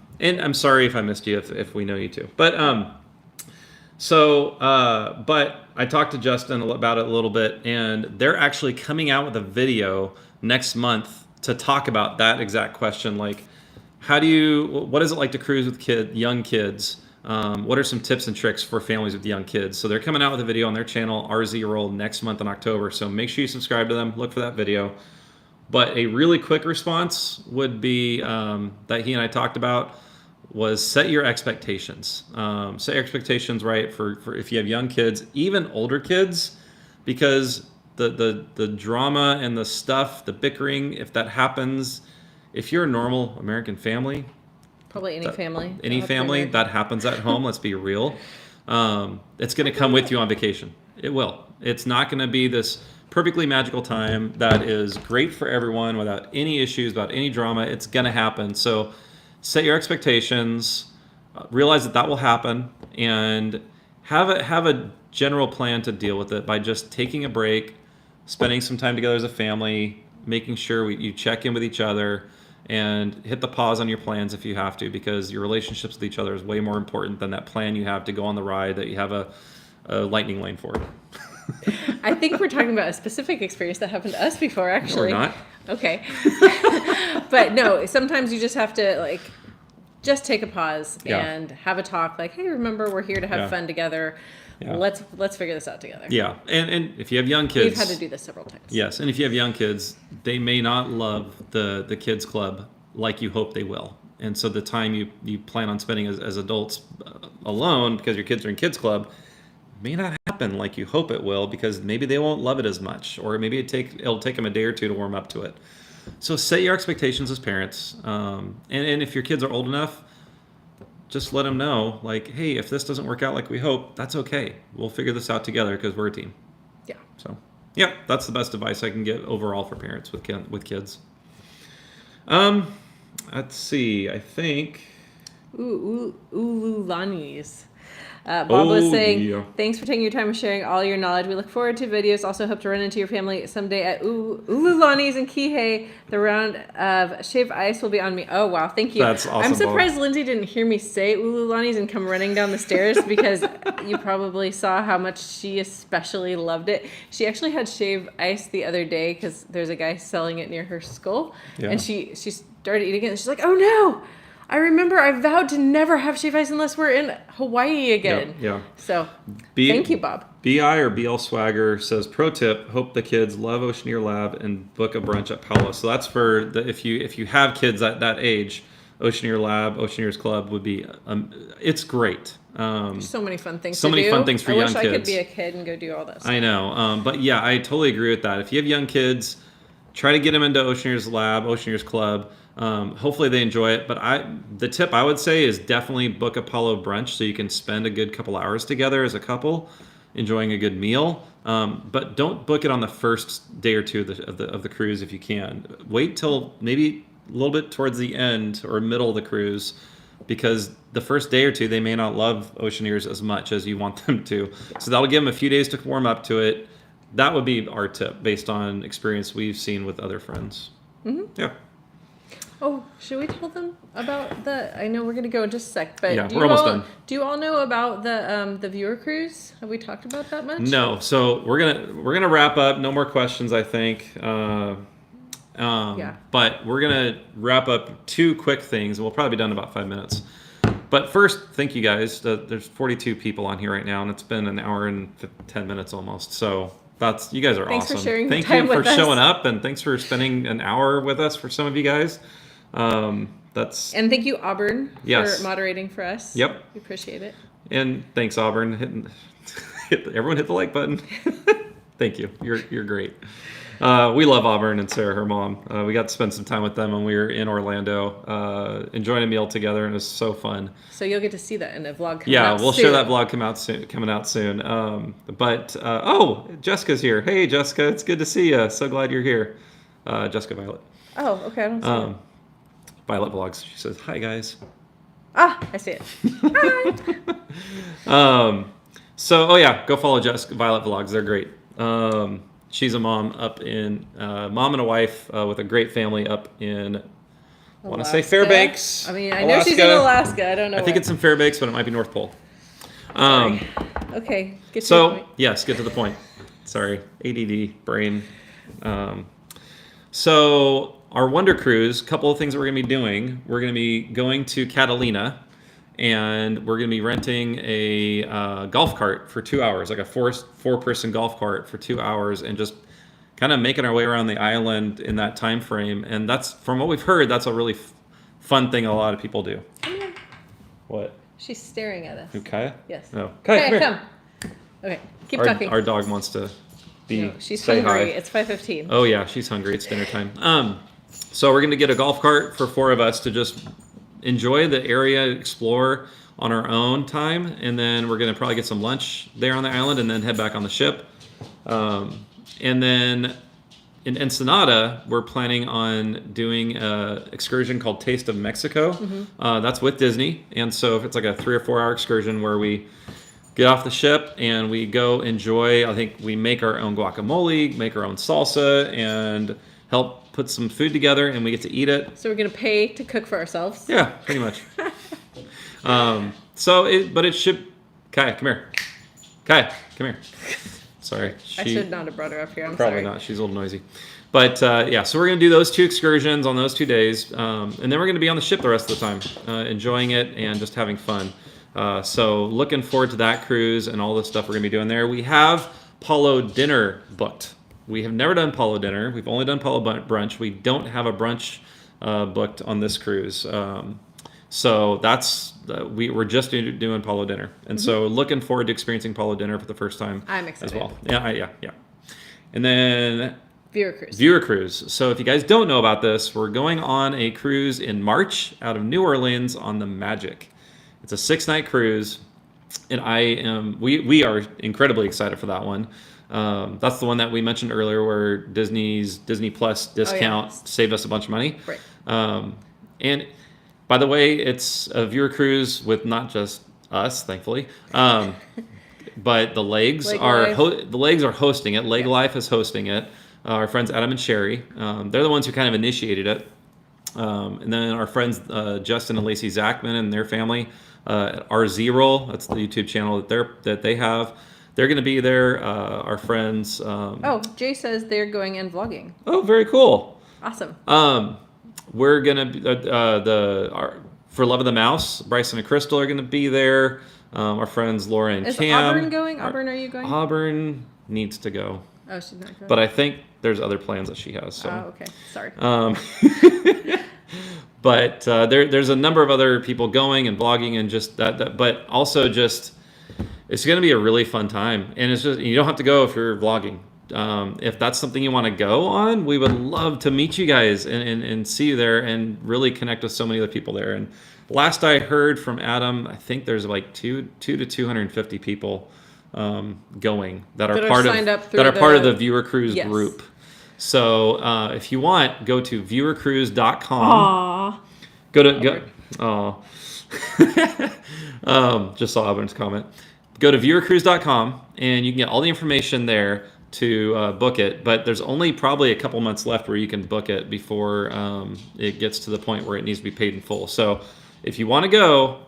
I'm sorry if I missed you if we know you too. But but I talked to Justin about it a little bit, and they're actually coming out with a video next month to talk about that exact question. Like, what is it like to cruise with young kids? What are some tips and tricks for families with young kids? So they're coming out with a video on their channel, RZ Roll, next month in October. So make sure you subscribe to them, look for that video. But a really quick response would be that he and I talked about was set your expectations. Set your expectations right for if you have young kids, even older kids, because the drama and the stuff, the bickering, if that happens, if you're a normal American family, Probably any family. any family that happens at home, let's be real, it's going to come with you on vacation. It will. It's not going to be this perfectly magical time that is great for everyone without any issues, without any drama. It's going to happen. So set your expectations, realize that will happen, and have a general plan to deal with it by just taking a break, spending some time together as a family, making sure you check in with each other, and hit the pause on your plans if you have to, because your relationships with each other is way more important than that plan you have to go on the ride that you have a lightning lane for. I think we're talking about a specific experience that happened to us before, actually. No, we're not. Okay. But no, sometimes you just have to just take a pause and have a talk. Like, hey, remember, we're here to have fun together. Yeah. Let's figure this out together. Yeah, and if you have young kids, we've had to do this several times. Yes, and if you have young kids, they may not love the kids club like you hope they will. And so the time you plan on spending as adults alone because your kids are in kids club may not happen like you hope it will, because maybe they won't love it as much, or maybe it'll take them a day or two to warm up to it. So set your expectations as parents, and if your kids are old enough, just let them know, like, hey, if this doesn't work out like we hope, that's okay. We'll figure this out together because we're a team. Yeah. So, yeah, that's the best advice I can give overall for parents with kids. Let's see. I think. Ululanis. Bob was saying, thanks for taking your time and sharing all your knowledge. We look forward to videos. Also hope to run into your family someday at Ululani's in Kihei. The round of shaved ice will be on me. Oh, wow. Thank you. That's awesome. I'm surprised Lindsay didn't hear me say Ululani's and come running down the stairs, because you probably saw how much she especially loved it. She actually had shaved ice the other day because there's a guy selling it near her school. Yeah. And she started eating it, and she's like, oh, no. I remember I vowed to never have shaved ice unless we're in Hawaii again. Yeah. So, thank you, Bob. BI or BL Swagger says, pro tip, hope the kids love Oceaneer Lab and book a brunch at Paolo. So that's for if you have kids at that age, Oceaneer Lab, Oceaneers Club would be, it's great. There's so many fun things so many fun things for young kids. I wish I could be a kid and go do all this. I know. But yeah, I totally agree with that. If you have young kids, try to get them into Oceaneers Lab, Oceaneers Club. Hopefully they enjoy it, but the tip I would say is definitely book a Apollo brunch so you can spend a good couple hours together as a couple, enjoying a good meal. But don't book it on the first day or two of the cruise if you can. Wait till maybe a little bit towards the end or middle of the cruise, because the first day or two they may not love Oceaneers as much as you want them to. So that'll give them a few days to warm up to it. That would be our tip based on experience we've seen with other friends. Mm-hmm. Yeah. Oh, should we tell them about I know we're going to go in just a sec, but yeah, we're almost done. Do you all know about the viewer cruise? Have we talked about that much? No. So we're gonna wrap up. No more questions, I think. Yeah. But we're gonna wrap up two quick things. We'll probably be done in about 5 minutes. But first, thank you guys. There's 42 people on here right now, and it's been an hour and 10 minutes almost. So you guys are thanks awesome. For sharing thank time you for with us. showing up, and thanks for spending an hour with us for some of you guys. And thank you, Auburn, for moderating for us. Yep. We appreciate it. And thanks, Auburn. Everyone hit the like button. Thank you. You're great. We love Auburn and Sarah, her mom. We got to spend some time with them when we were in Orlando, enjoying a meal together, and it was so fun. So you'll get to see that in a vlog coming out soon. We'll share that vlog coming out soon. Jessica's here. Hey, Jessica, it's good to see you. So glad you're here. Jessica Violet. Oh, okay. I don't see it. Violet Vlogs. She says, hi, guys. Ah, I see it. Hi. Go follow Violet Vlogs. They're great. She's a mom up in, mom and a wife with a great family up in, I want to say Fairbanks. I mean, I know she's in Alaska. I don't know. I think it's in Fairbanks, but it might be North Pole. Okay. Get to the point. Yes, get to the point. Sorry. ADD, brain. So our Wonder Cruise, a couple of things we're going to be doing. We're going to be going to Catalina, and we're going to be renting a golf cart for 2 hours, like a four-person golf cart for 2 hours, and just kind of making our way around the island in that time frame. And that's, from what we've heard, that's a really fun thing a lot of people do. What? She's staring at us. Who, Kaya? Yes. No. Kaya, come. Okay, keep talking. Our dog wants to she's say hungry. hi. It's 5:15. Oh yeah, she's hungry. It's dinner time. So we're gonna get a golf cart for 4 of us to just enjoy the area, explore on our own time, and then we're gonna probably get some lunch there on the island, and then head back on the ship. And then in Ensenada, we're planning on doing an excursion called Taste of Mexico. That's with Disney, and so if it's like a 3 or 4 hour excursion where we get off the ship and we go enjoy. I think we make our own guacamole, make our own salsa, and help put some food together, and we get to eat it. So we're gonna pay to cook for ourselves. Yeah, pretty much. But it should. Kaya, come here. Kaya, come here. Sorry, I should not have brought her up here. I'm probably sorry. not. She's a little noisy. But so we're gonna do those 2 excursions on those 2 days, and then we're gonna be on the ship the rest of the time, enjoying it and just having fun. So looking forward to that cruise and all the stuff we're gonna be doing there. We have Palo dinner booked. We have never done Palo dinner. We've only done Palo brunch. We don't have a brunch booked on this cruise. So that's we're just doing Palo dinner, and so looking forward to experiencing Palo dinner for the first time. I'm excited as well. Yeah. And then Viewer cruise. So if you guys don't know about this, we're going on a cruise in March out of New Orleans on the Magic. It's a 6-night cruise, and we are incredibly excited for that one. That's the one that we mentioned earlier where Disney's Disney Plus discount saved us a bunch of money. Right. And by the way, it's a viewer cruise with not just us, thankfully, but the Legs are hosting it. Leg Life is hosting it. Our friends Adam and Sherry, they're the ones who kind of initiated it. And then our friends Justin and Lacey Zachman and their family, R0, that's the YouTube channel that they have. They're going to be there. Our friends. Jay says they're going and vlogging. Oh, very cool. Awesome. We're gonna be for Love of the Mouse. Bryson and Crystal are gonna be there. Our friends Laura and Is Cam. Auburn going? Auburn, are you going? Auburn needs to go. Oh, she's not going. But I think there's other plans that she has. So. Oh, okay. Sorry. But there's a number of other people going and vlogging and just that. But also just it's gonna be a really fun time, and it's just you don't have to go if you're vlogging. If that's something you want to go on, we would love to meet you guys and see you there and really connect with so many other people there. And last I heard from Adam, I think there's like 200 to 250 people going that are part of the Viewer Cruise group. So if you want, go to viewercruise.com. Just saw Auburn's comment. Go to viewercruise.com and you can get all the information there to book it, but there's only probably a couple months left where you can book it before it gets to the point where it needs to be paid in full. So if you want to go,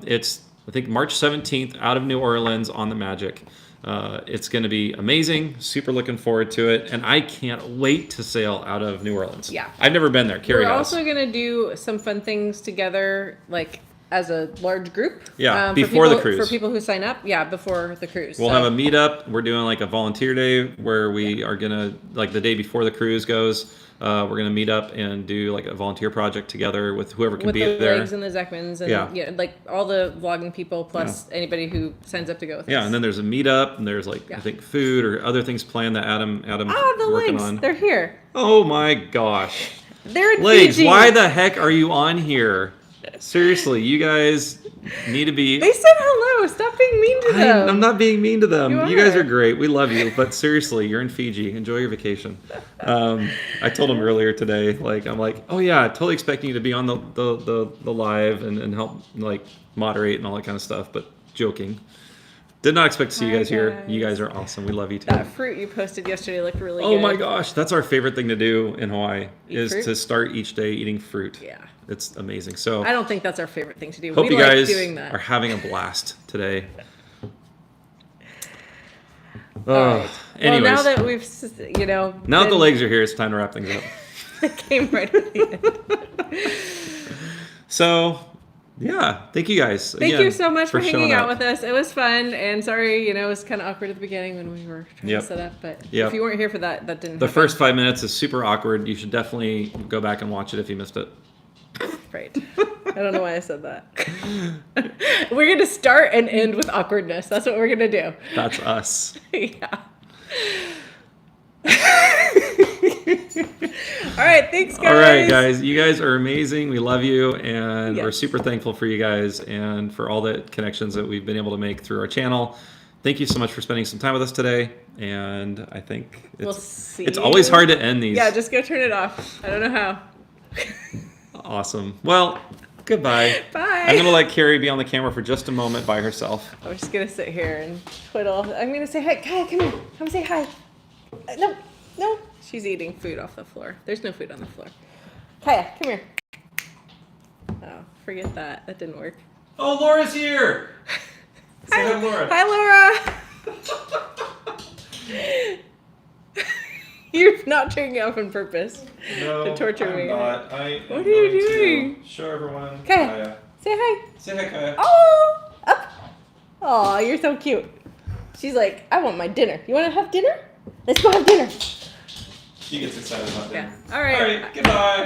it's I think March 17th out of New Orleans on the Magic. It's going to be amazing. Super looking forward to it, and I can't wait to sail out of New Orleans. Yeah, I've never been there. Carrie We're has. also going to do some fun things together, like as a large group. Yeah, before the cruise. For people who sign up, before the cruise. We'll have a meetup. We're doing like a volunteer day where we are going to, like the day before the cruise goes, we're going to meet up and do like a volunteer project together with whoever can be there. With the Legs and the Zechmans and like all the vlogging people plus anybody who signs up to go with us. Yeah, and then there's a meetup and there's like, I think food or other things planned that Adam's the working Legs. on. They're here. Oh my gosh. They're in Legs, Fiji. why the heck are you on here? Seriously, you guys need to be... They said hello. Stop being mean to them. I'm not being mean to them. You guys are are great. We love you. But seriously, you're in Fiji. Enjoy your vacation. I told them earlier today, I'm like, oh yeah, totally expecting you to be on the live and help like moderate and all that kind of stuff. But joking. Did not expect to see you guys here. You guys are awesome. We love you too. That fruit you posted yesterday looked really good. Oh my gosh, that's our favorite thing to do in Hawaii is fruit? to start each day eating fruit. Yeah. It's amazing. So I don't think that's our favorite thing to do. Hope we you guys like doing that. are having a blast today. Right. Anyways, well, now that we've, now that the Legs are here, it's time to wrap things up. It came right at the end. So, yeah, thank you guys. Thank you so much for hanging showing out up. with us. It was fun, and sorry, it was kind of awkward at the beginning when we were trying to set up, but if you weren't here for that didn't The happen. first 5 minutes is super awkward. You should definitely go back and watch it if you missed it. Right. I don't know why I said that. We're going to start and end with awkwardness. That's what we're going to do. That's us. Yeah. All right, thanks, guys. All right, guys. You guys are amazing. We love you, and we're Yes. super thankful for you guys and for all the connections that we've been able to make through our channel. Thank you so much for spending some time with us today. And I think We'll see it's always you. hard to end these. Yeah, just go turn it off. I don't know how. Awesome. Well, goodbye. Bye. I'm going to let Carrie be on the camera for just a moment by herself. I'm just gonna sit here and twiddle. I'm gonna say hi. Kaya, come here. Come say hi. No, no. She's eating food off the floor. There's no food on the floor. Kaya, come here. Oh, forget that. That didn't work. Oh, Laura's here. Say hi, Laura. Hi, Laura. You're not turning it off on purpose to torture me. Not. What are you doing? Show everyone. Kaya, say hi. Say hi, Kaya. Oh, up. Oh, you're so cute. She's like, I want my dinner. You want to have dinner? Let's go have dinner. She gets excited about Yeah. dinner. All right. Goodbye. Bye.